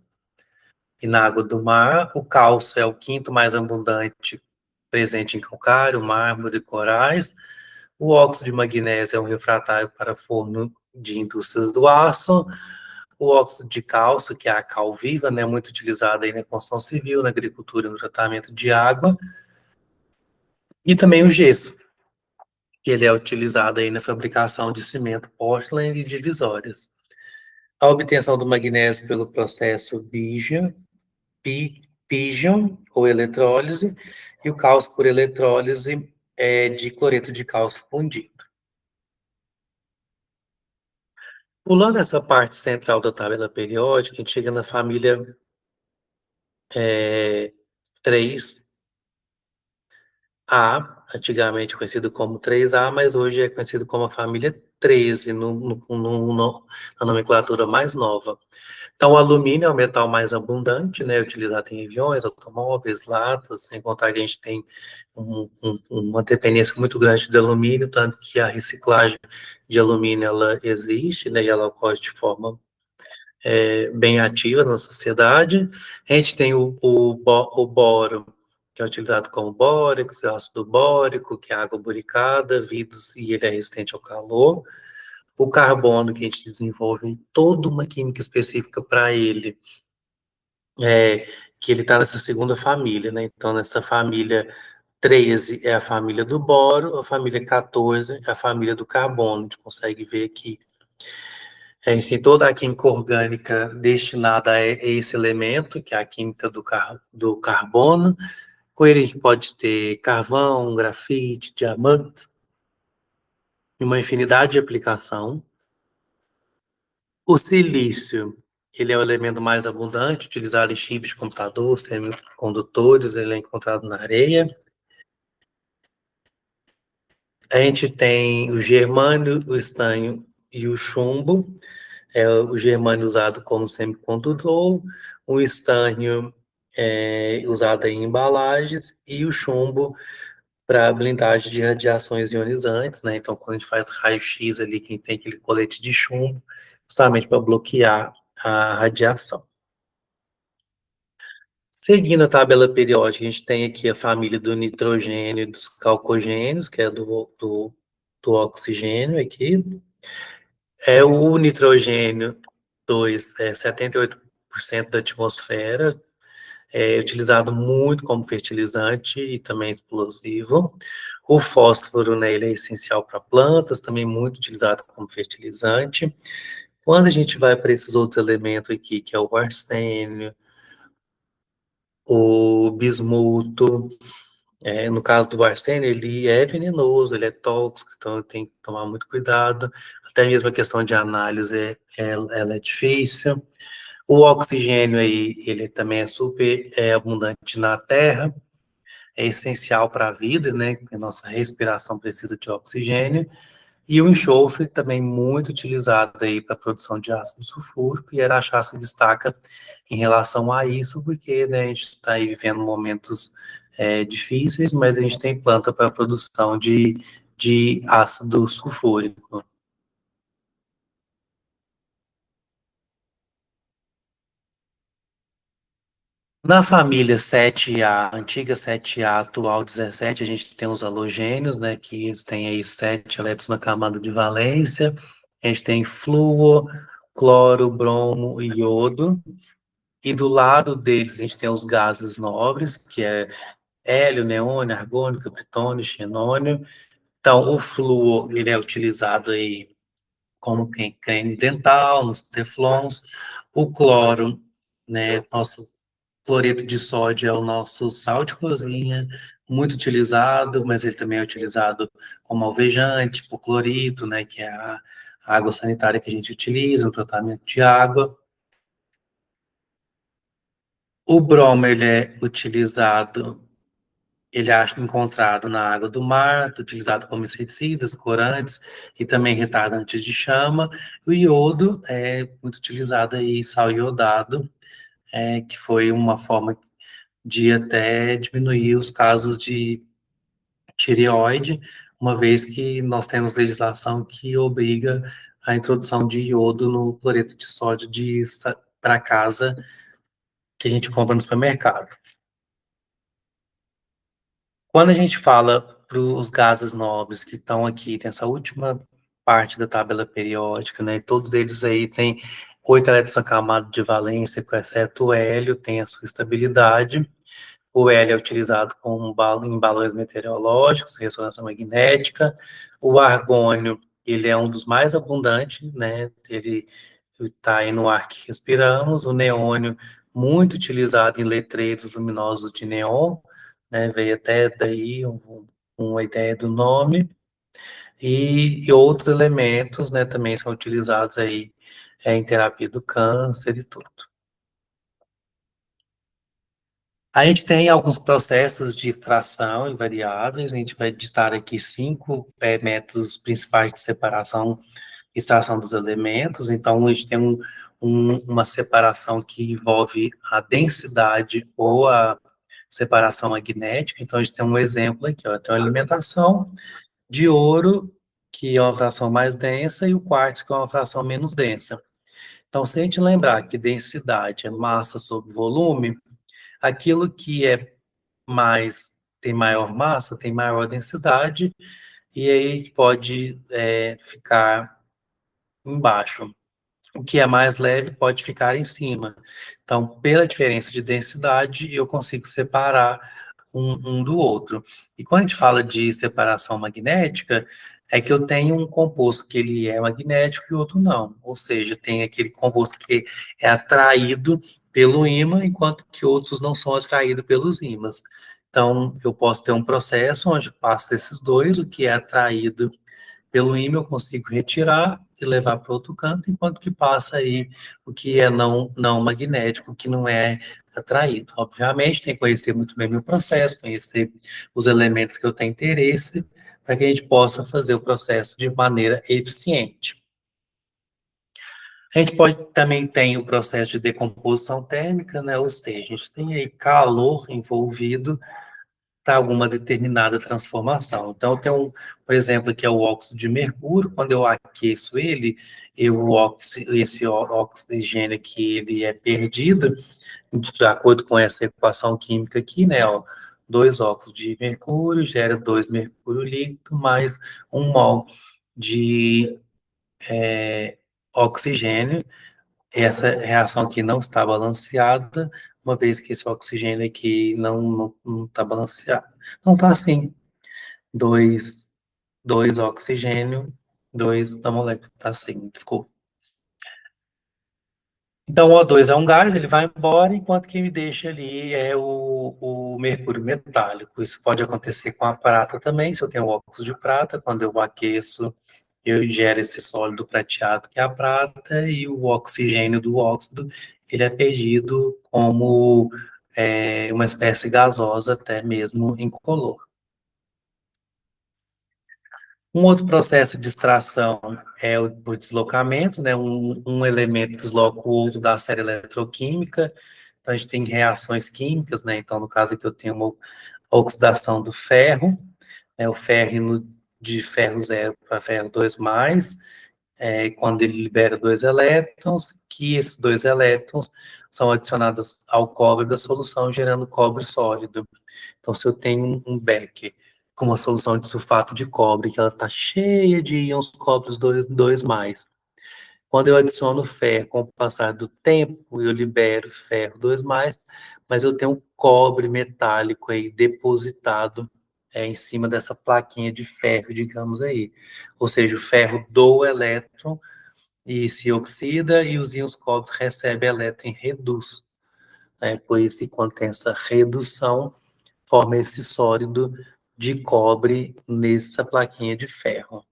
e na água do mar. O cálcio é o quinto mais abundante, presente em calcário, mármore e corais. O óxido de magnésio é um refratário para forno de indústrias do aço. O óxido de cálcio, que é a cal viva, né, muito utilizada aí na construção civil, na agricultura e no tratamento de água. E também o gesso, que ele é utilizado aí na fabricação de cimento, porcelain e divisórias. A obtenção do magnésio pelo processo Pigeon, ou eletrólise, e o cálcio por eletrólise de cloreto de cálcio fundido. Pulando essa parte central da tabela periódica, a gente chega na família 3A, antigamente conhecido como 3A, mas hoje é conhecido como a família 13, na nomenclatura mais nova. Então, o alumínio é o metal mais abundante, né, utilizado em aviões, automóveis, latas, sem contar que a gente tem uma dependência muito grande de alumínio, tanto que a reciclagem de alumínio, ela existe, né, e ela ocorre de forma bem ativa na sociedade. A gente tem o boro, que é utilizado como bórex, ácido bórico, que é água boricada, vidros, e ele é resistente ao calor. O carbono, que a gente desenvolve toda uma química específica para ele, que ele está nessa segunda família, né? Então, nessa família 13 é a família do boro, a família 14 é a família do carbono. A gente consegue ver aqui A gente tem toda a química orgânica destinada a esse elemento, que é a química do carbono. Com ele a gente pode ter carvão, grafite, diamantes, e uma infinidade de aplicação. O silício, ele é o elemento mais abundante, utilizado em chips de computador, semicondutores, ele é encontrado na areia. A gente tem o germânio, o estanho e o chumbo. É o germânio usado como semicondutor, o estânio usado em embalagens e o chumbo para blindagem de radiações ionizantes, né? Então, quando a gente faz raio-x ali, quem tem aquele colete de chumbo, justamente para bloquear a radiação. Seguindo a tabela periódica, a gente tem aqui a família do nitrogênio e dos calcogênios, que é do oxigênio aqui. O nitrogênio 2 é 78% da atmosfera, é utilizado muito como fertilizante e também explosivo. O fósforo, né, ele é essencial para plantas, também muito utilizado como fertilizante. Quando a gente vai para esses outros elementos aqui, que é o arsênio, o bismuto, no caso do arsênio, ele é venenoso, ele é tóxico, então tem que tomar muito cuidado. Até mesmo a questão de análise, ela é difícil. O oxigênio aí, ele também é super abundante na Terra, é essencial para a vida, né? Porque a nossa respiração precisa de oxigênio. E o enxofre também muito utilizado aí para a produção de ácido sulfúrico, e a Araxá se destaca em relação a isso, porque, né, a gente está aí vivendo momentos difíceis, mas a gente tem planta para a produção de ácido sulfúrico. Na família 7A, antiga 7A, atual 17, a gente tem os halogênios, né, que eles têm aí 7 elétrons na camada de valência. A gente tem flúor, cloro, bromo e iodo. E do lado deles a gente tem os gases nobres, que é hélio, neônio, argônio, capritônio, xenônio. Então, o flúor, ele é utilizado aí como creme dental, nos teflons. O cloro, né, nosso cloreto de sódio é o nosso sal de cozinha, muito utilizado, mas ele também é utilizado como alvejante, hipoclorito, né, que é a água sanitária que a gente utiliza no tratamento de água. O bromo, ele é utilizado, ele é encontrado na água do mar, utilizado como inseticidas, corantes e também retardante de chama. O iodo é muito utilizado aí, sal iodado, que foi uma forma de até diminuir os casos de tireoide, uma vez que nós temos legislação que obriga a introdução de iodo no cloreto de sódio para casa que a gente compra no supermercado. Quando a gente fala para os gases nobres que estão aqui nessa última parte da tabela periódica, né, todos eles aí têm 8 elétrons na camada de valência, exceto o hélio, tem a sua estabilidade. O hélio é utilizado em balões meteorológicos, ressonância magnética. O argônio, ele é um dos mais abundantes, né? Ele está aí no ar que respiramos. O neônio, muito utilizado em letreiros luminosos de neon, né? Veio até daí uma ideia do nome. E outros elementos, né, também são utilizados aí em terapia do câncer e tudo. A gente tem alguns processos de extração invariáveis, a gente vai digitar aqui 5 métodos principais de separação e extração dos elementos. Então, a gente tem uma separação que envolve a densidade ou a separação magnética. Então, a gente tem um exemplo aqui, ó, tem uma alimentação de ouro, que é uma fração mais densa, e o quartzo, que é uma fração menos densa. Então, se a gente lembrar que densidade é massa sobre volume, aquilo que tem maior massa, tem maior densidade, e aí pode ficar embaixo. O que é mais leve pode ficar em cima. Então, pela diferença de densidade, eu consigo separar um do outro. E quando a gente fala de separação magnética, É que eu tenho um composto que ele é magnético e outro não. Ou seja, tem aquele composto que é atraído pelo ímã, enquanto que outros não são atraídos pelos ímãs. Então, eu posso ter um processo onde passa esses dois, o que é atraído pelo ímã eu consigo retirar e levar para outro canto, enquanto que passa aí o que é não magnético, que não é atraído. Obviamente, tem que conhecer muito bem meu processo, conhecer os elementos que eu tenho interesse, para que a gente possa fazer o processo de maneira eficiente. A gente pode também tem o processo de decomposição térmica, né? Ou seja, a gente tem aí calor envolvido para alguma determinada transformação. Então, tem um exemplo que é o óxido de mercúrio. Quando eu aqueço ele, esse oxigênio aqui ele é perdido, de acordo com essa equação química aqui, né? Ó, dois óxidos de mercúrio gera 2 mercúrio líquido mais 1 mol de oxigênio. Essa reação aqui não está balanceada, uma vez que esse oxigênio aqui não está balanceado. Não está assim. Dois, dois oxigênio, dois da molécula. Tá assim, desculpa. Então, o O2 é um gás, ele vai embora, enquanto que me deixa ali é o mercúrio metálico. Isso pode acontecer com a prata também, se eu tenho óxido de prata, quando eu aqueço, eu gero esse sólido prateado, que é a prata, e o oxigênio do óxido, ele é perdido como uma espécie gasosa, até mesmo incolor. Um outro processo de extração é o deslocamento, né? Um elemento desloca o outro da série eletroquímica. Então, a gente tem reações químicas, né? Então, no caso aqui, eu tenho uma oxidação do ferro, né? O ferro de ferro zero para ferro 2 mais, quando ele libera 2 elétrons, que esses 2 elétrons são adicionados ao cobre da solução, gerando cobre sólido. Então, se eu tenho um becker com uma solução de sulfato de cobre, que ela está cheia de íons cobres 2 mais, quando eu adiciono ferro, com o passar do tempo, eu libero ferro 2 mais, mas eu tenho um cobre metálico aí depositado em cima dessa plaquinha de ferro, digamos aí. Ou seja, o ferro doa elétron e se oxida, e os íons cobre recebem elétron e reduz. Por isso que quando tem essa redução, forma esse sólido de cobre nessa plaquinha de ferro.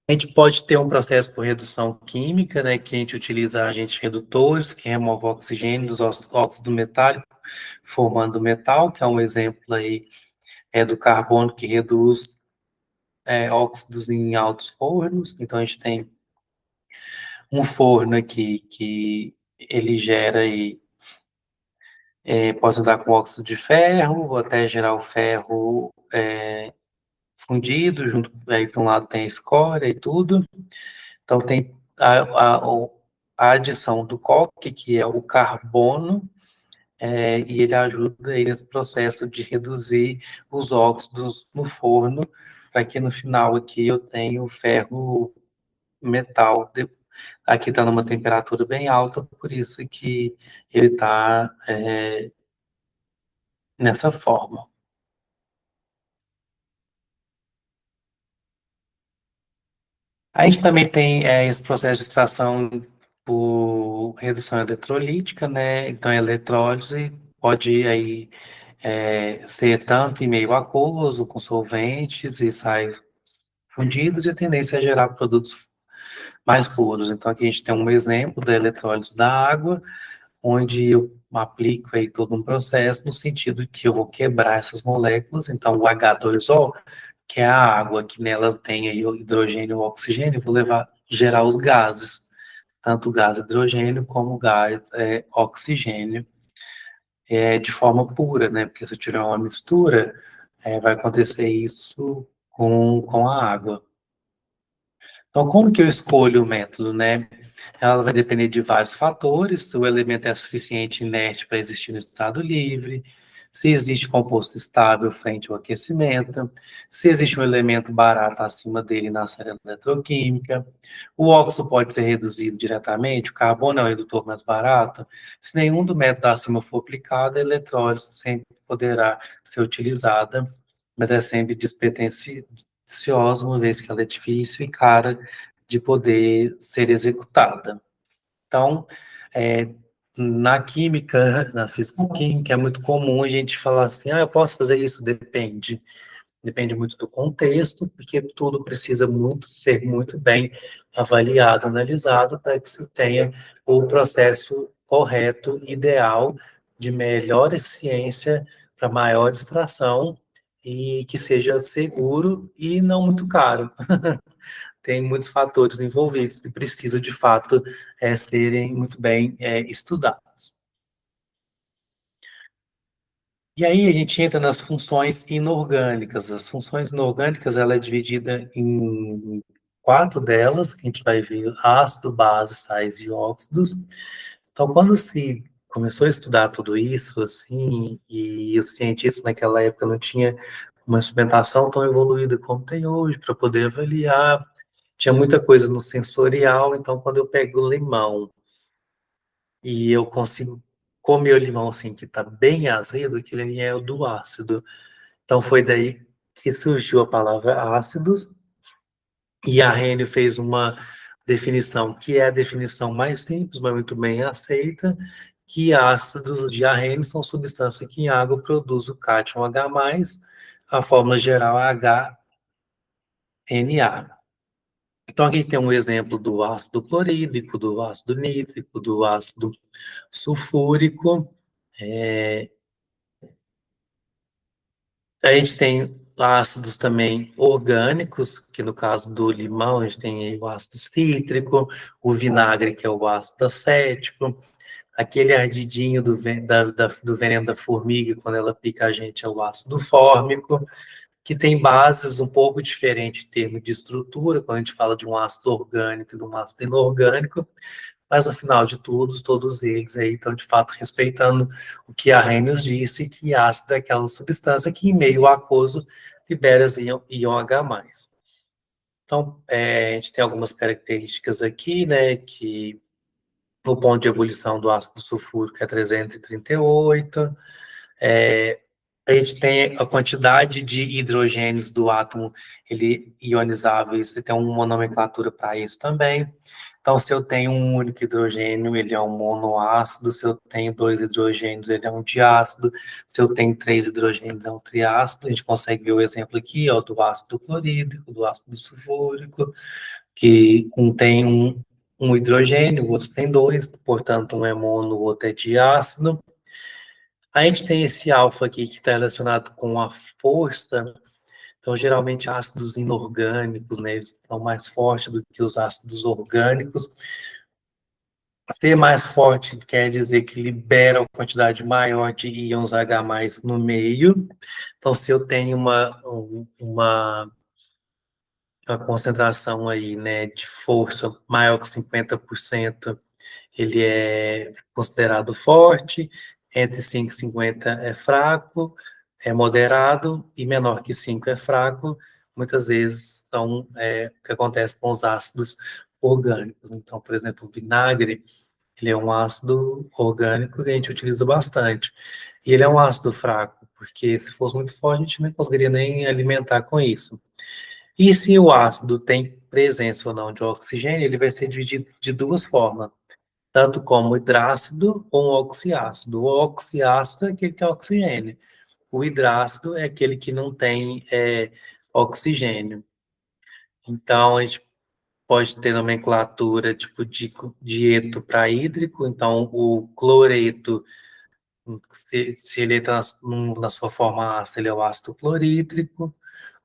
A gente pode ter um processo por redução química, né, que a gente utiliza agentes redutores, que remove o oxigênio dos óxidos metálicos, formando metal, que é um exemplo aí do carbono que reduz óxidos em altos fornos. Então, a gente tem um forno aqui que ele gera aí, pode usar com óxido de ferro, ou até gerar o ferro fundido, junto, aí de um lado tem a escória e tudo. Então tem a adição do coque, que é o carbono, e ele ajuda aí nesse processo de reduzir os óxidos no forno, para que no final aqui eu tenha o ferro metal. Aqui está numa temperatura bem alta, por isso que ele está nessa forma. A gente também tem esse processo de extração por redução eletrolítica, né? Então, a eletrólise pode aí ser tanto em meio aquoso, com solventes e sais fundidos, e a tendência é gerar produtos mais puros. Então, aqui a gente tem um exemplo da eletrólise da água, onde eu aplico aí todo um processo no sentido que eu vou quebrar essas moléculas. Então, o H2O, que é a água, que nela tem aí o hidrogênio e o oxigênio, eu vou gerar os gases, tanto o gás hidrogênio como o gás oxigênio, de forma pura, né? Porque se eu tiver uma mistura, vai acontecer isso com a água. Então, como que eu escolho o método, né? Ela vai depender de vários fatores, se o elemento é suficiente inerte para existir no estado livre, se existe composto estável frente ao aquecimento, se existe um elemento barato acima dele na série eletroquímica, o óxido pode ser reduzido diretamente, o carbono é o redutor mais barato. Se nenhum do método acima for aplicado, a eletrólise sempre poderá ser utilizada mas é sempre despretensiosa, uma vez que ela é difícil e cara de poder ser executada. Então, na química, na físico-química, é muito comum a gente falar assim, eu posso fazer isso? Depende. Depende muito do contexto, porque tudo precisa ser muito bem avaliado, analisado, para que se tenha o processo correto, ideal, de melhor eficiência, para maior extração, e que seja seguro e não muito caro. Tem muitos fatores envolvidos que precisam, de fato, serem muito bem estudados. E aí a gente entra nas funções inorgânicas. As funções inorgânicas, ela é dividida em quatro delas, que a gente vai ver: ácido, base, sais e óxidos. Então, quando se começou a estudar tudo isso, assim, e os cientistas naquela época não tinha uma instrumentação tão evoluída como tem hoje para poder avaliar, tinha muita coisa no sensorial. Então, quando eu pego o limão e eu consigo comer o limão assim, que está bem azedo, aquele ali é o do ácido. Então foi daí que surgiu a palavra ácidos, e a Arrhenius fez uma definição que é a definição mais simples, mas muito bem aceita, que ácidos de Arrhenius são substâncias que em água produzem o cátion H+, a fórmula geral é HNA. Então aqui tem um exemplo do ácido clorídrico, do ácido nítrico, do ácido sulfúrico. A gente tem ácidos também orgânicos, que no caso do limão a gente tem aí o ácido cítrico, o vinagre, que é o ácido acético, aquele ardidinho do veneno da formiga, quando ela pica a gente, é o ácido fórmico, que tem bases um pouco diferentes em termos de estrutura, quando a gente fala de um ácido orgânico e de um ácido inorgânico, mas no final de tudo, todos eles aí estão de fato respeitando o que a Arrhenius disse, que ácido é aquela substância que em meio aquoso libera íon H+. Então, a gente tem algumas características aqui, né, que o ponto de ebulição do ácido sulfúrico é 338, a gente tem a quantidade de hidrogênios do átomo ionizáveis, e tem uma nomenclatura para isso também. Então, se eu tenho um único hidrogênio, ele é um monoácido; se eu tenho dois hidrogênios, ele é um diácido; se eu tenho três hidrogênios, é um triácido. A gente consegue ver o exemplo aqui, ó, do ácido clorídrico, do ácido sulfúrico, que um tem um hidrogênio, o outro tem dois, portanto, um é mono, o outro é diácido. A gente tem esse alfa aqui que está relacionado com a força. Então, geralmente, ácidos inorgânicos, né, eles são mais fortes do que os ácidos orgânicos. Ser mais forte quer dizer que libera uma quantidade maior de íons H+ no meio. Então, se eu tenho uma concentração aí, né, de força maior que 50%, ele é considerado forte; entre 5 e 50 é fraco, é moderado, e menor que 5 é fraco. Muitas vezes são o que acontece com os ácidos orgânicos. Então, por exemplo, o vinagre, ele é um ácido orgânico que a gente utiliza bastante. E ele é um ácido fraco, porque se fosse muito forte, a gente não conseguiria nem alimentar com isso. E se o ácido tem presença ou não de oxigênio, ele vai ser dividido de duas formas, tanto como hidrácido ou oxiácido. O oxiácido é aquele que tem oxigênio. O hidrácido é aquele que não tem oxigênio. Então, a gente pode ter nomenclatura tipo de eto para hídrico. Então, o cloreto, se ele está na sua forma ácida, ele é o ácido clorídrico.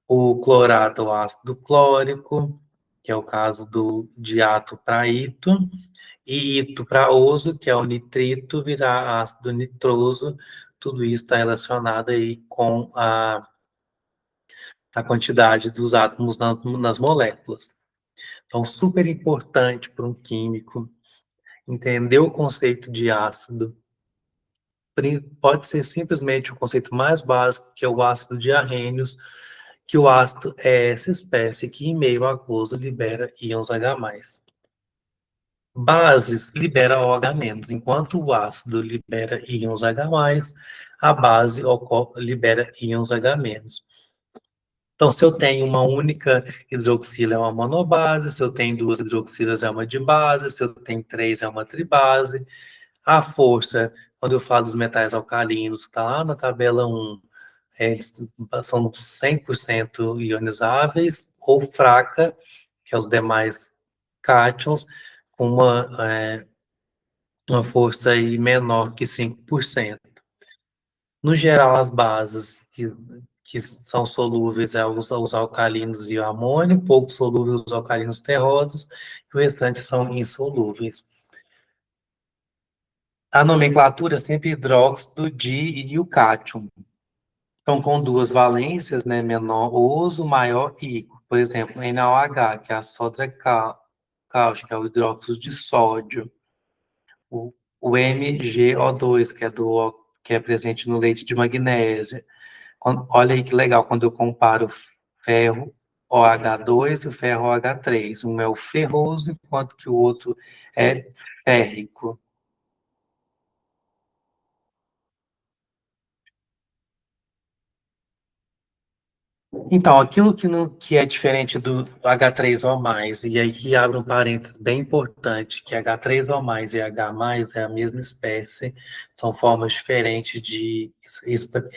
O clorato é o ácido clórico, que é o caso do diato para ito. E ito para oso, que é o nitrito, virar ácido nitroso. Tudo isso está relacionado aí com a quantidade dos átomos nas moléculas. Então, super importante para um químico entender o conceito de ácido. Pode ser simplesmente o conceito mais básico, que é o ácido de Arrhenius, que o ácido é essa espécie que, em meio aquoso, libera íons H+. Bases libera OH-, enquanto o ácido libera íons H+, a base libera íons H-. Então, se eu tenho uma única hidroxila, é uma monobase, se eu tenho duas hidroxilas, é uma dibase, se eu tenho três, é uma tribase. A força, quando eu falo dos metais alcalinos, está lá na tabela 1, eles são 100% ionizáveis, ou fraca, que é os demais cátions, com uma força aí menor que 5%. No geral, as bases que são solúveis é os alcalinos e o amônio, pouco solúveis os alcalinos terrosos, e o restante são insolúveis. A nomenclatura é sempre hidróxido de e o cátion. Então, com duas valências, né, menor oso, maior íon. Por exemplo, NaOH, que é a soda cáustica, que é o hidróxido de sódio. O MgO2, que é presente no leite de magnésio. Olha aí que legal, quando eu comparo o ferro OH2 e o ferro OH3. Um é o ferroso, enquanto que o outro é férrico. Então, aquilo que é diferente do H3O+, e aí que abre um parênteses bem importante, que H3O+, e H+, é a mesma espécie, são formas diferentes de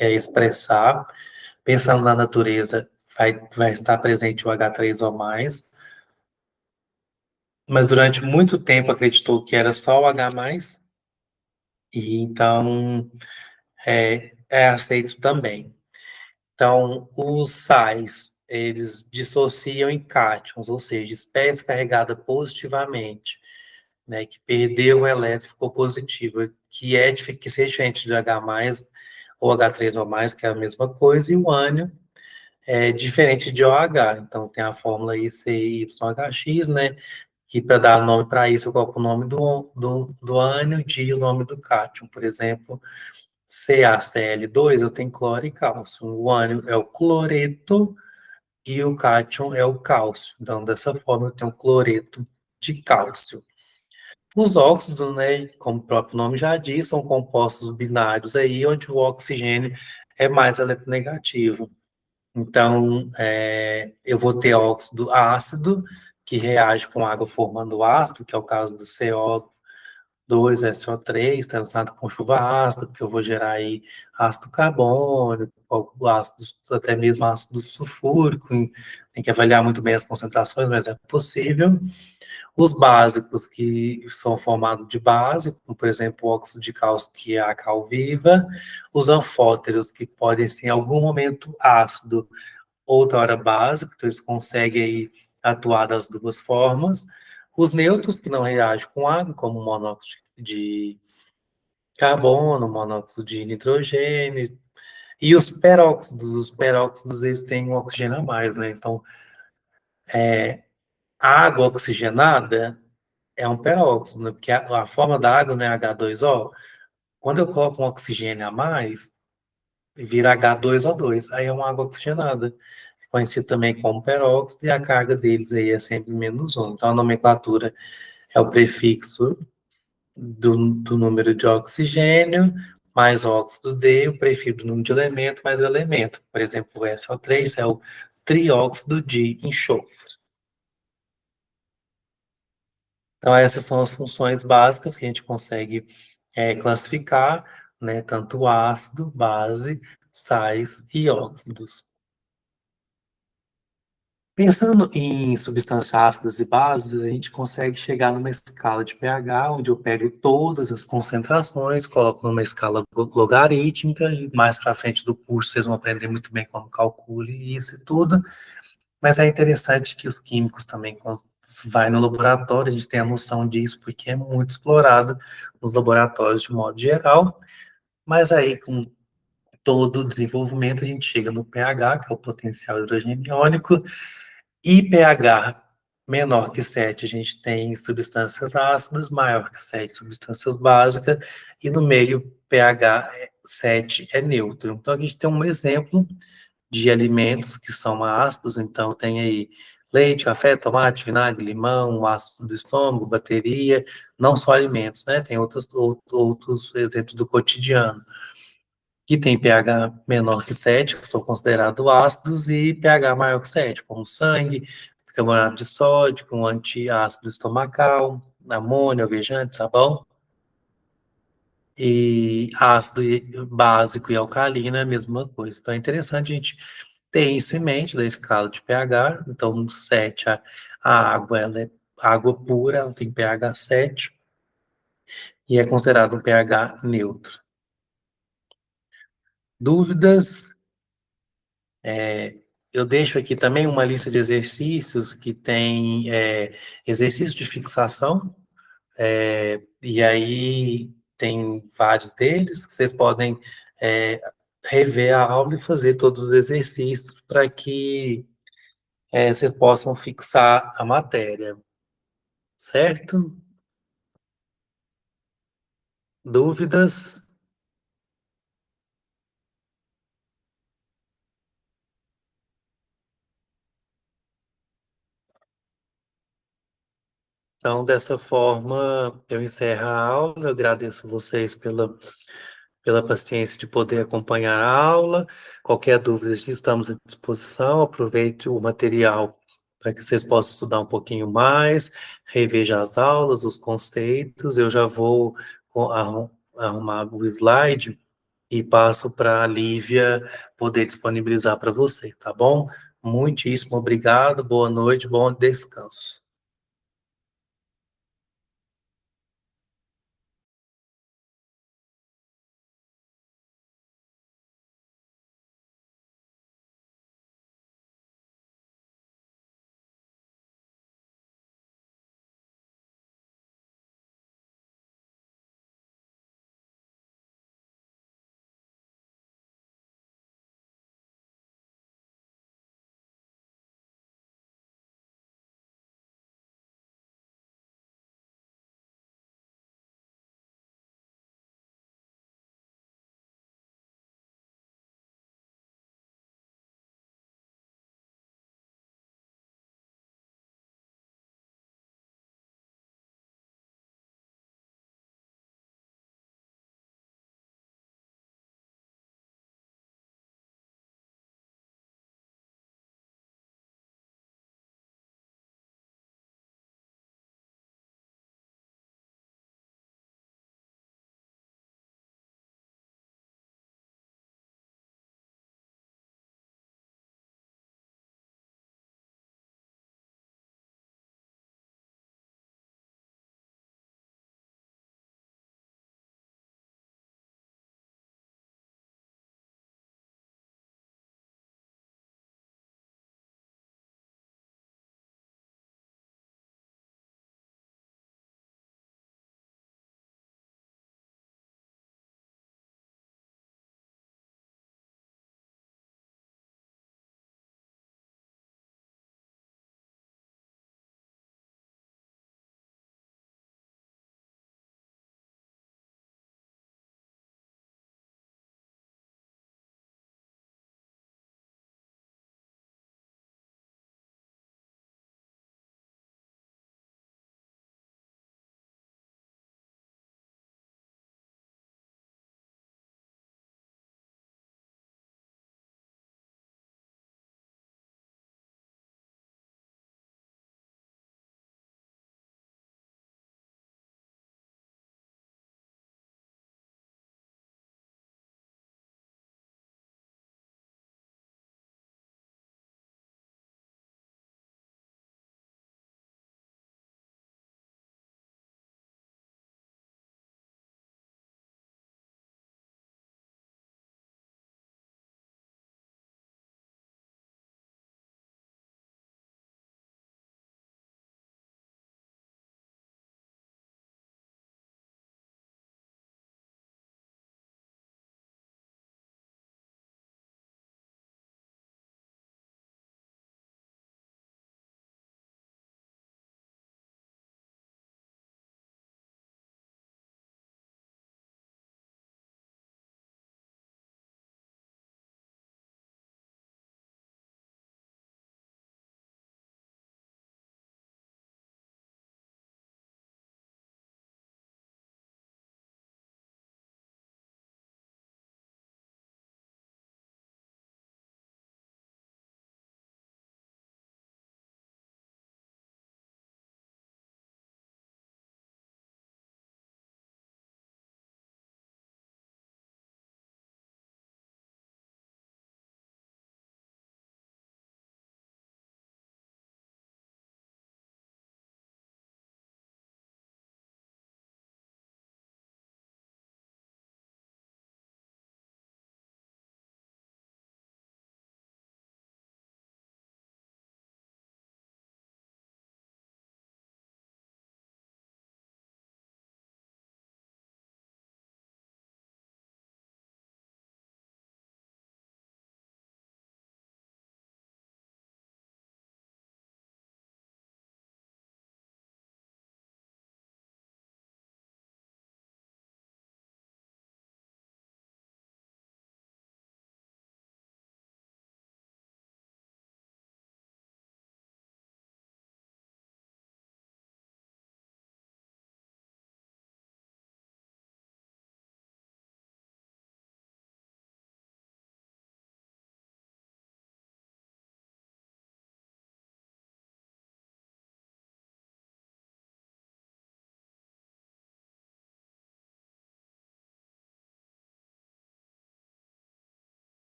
expressar. Pensando na natureza, vai estar presente o H3O+, mas durante muito tempo acreditou que era só o H+, e então é aceito também. Então, os sais, eles dissociam em cátions, ou seja, espécie carregada positivamente, né, que perdeu o elétron e ficou positivo, que seja diferente do H+, ou H3O+, que é a mesma coisa, e o ânion é diferente de OH. Então, tem a fórmula ICYHX, né, que para dar nome para isso, eu coloco o nome do ânion e o nome do cátion. Por exemplo, CaCl2, eu tenho cloro e cálcio. O ânion é o cloreto e o cátion é o cálcio. Então, dessa forma, eu tenho cloreto de cálcio. Os óxidos, né, como o próprio nome já diz, são compostos binários aí, onde o oxigênio é mais eletronegativo. Então, eu vou ter óxido ácido, que reage com água formando ácido, que é o caso do CO2, SO3, está relacionado com chuva ácida, porque eu vou gerar aí ácido carbônico, ou ácidos, até mesmo ácido sulfúrico, tem que avaliar muito bem as concentrações, mas é possível. Os básicos, que são formados de base, como, por exemplo, o óxido de cálcio, que é a cal viva, os anfóteros, que podem ser em algum momento ácido, outra hora básico, então eles conseguem aí atuar das duas formas. Os nêutrons, que não reagem com água, como monóxido de carbono, monóxido de nitrogênio, e os peróxidos eles têm um oxigênio a mais, né? Então, a água oxigenada é um peróxido, né? Porque a forma da água não é H2O. Quando eu coloco um oxigênio a mais, vira H2O2, aí é uma água oxigenada, conhecido também como peróxido, e a carga deles aí é sempre -1. Então, a nomenclatura é o prefixo do número de oxigênio, mais óxido D, o prefixo do número de elemento, mais o elemento. Por exemplo, o SO3 é o trióxido de enxofre. Então, essas são as funções básicas que a gente consegue classificar, né, tanto ácido, base, sais e óxidos. Pensando em substâncias ácidas e bases, a gente consegue chegar numa escala de pH, onde eu pego todas as concentrações, coloco numa escala logarítmica, e mais para frente do curso vocês vão aprender muito bem como calcule isso e tudo. Mas é interessante que os químicos também, quando vai no laboratório, a gente tem a noção disso, porque é muito explorado nos laboratórios de modo geral. Mas aí, com todo o desenvolvimento, a gente chega no pH, que é o potencial hidrogeniônico, e pH menor que 7, a gente tem substâncias ácidas, maior que 7, substâncias básicas, e no meio, pH 7 é neutro. Então, a gente tem um exemplo de alimentos que são ácidos, então tem aí leite, café, tomate, vinagre, limão, ácido do estômago, bateria, não só alimentos, né? Tem outros exemplos do cotidiano. que tem pH menor que 7, que são considerados ácidos, e pH maior que 7, como sangue, bicarbonato de sódio, com antiácido estomacal, amônia, alvejante, sabão, e ácido básico e alcalino é a mesma coisa. Então é interessante a gente ter isso em mente da escala de pH. Então, no 7, a água ela é água pura, ela tem pH 7 e é considerado um pH neutro. Dúvidas? Eu deixo aqui também uma lista de exercícios que tem exercício de fixação, e aí tem vários deles que vocês podem é, rever a aula e fazer todos os exercícios para que vocês possam fixar a matéria, certo? Dúvidas? Então, dessa forma, eu encerro a aula. Eu agradeço vocês pela paciência de poder acompanhar a aula. Qualquer dúvida, estamos à disposição. Aproveite o material para que vocês possam estudar um pouquinho mais, reveja as aulas, os conceitos. Eu já vou arrumar o slide e passo para a Lívia poder disponibilizar para vocês, tá bom? Muitíssimo obrigado, boa noite, bom descanso.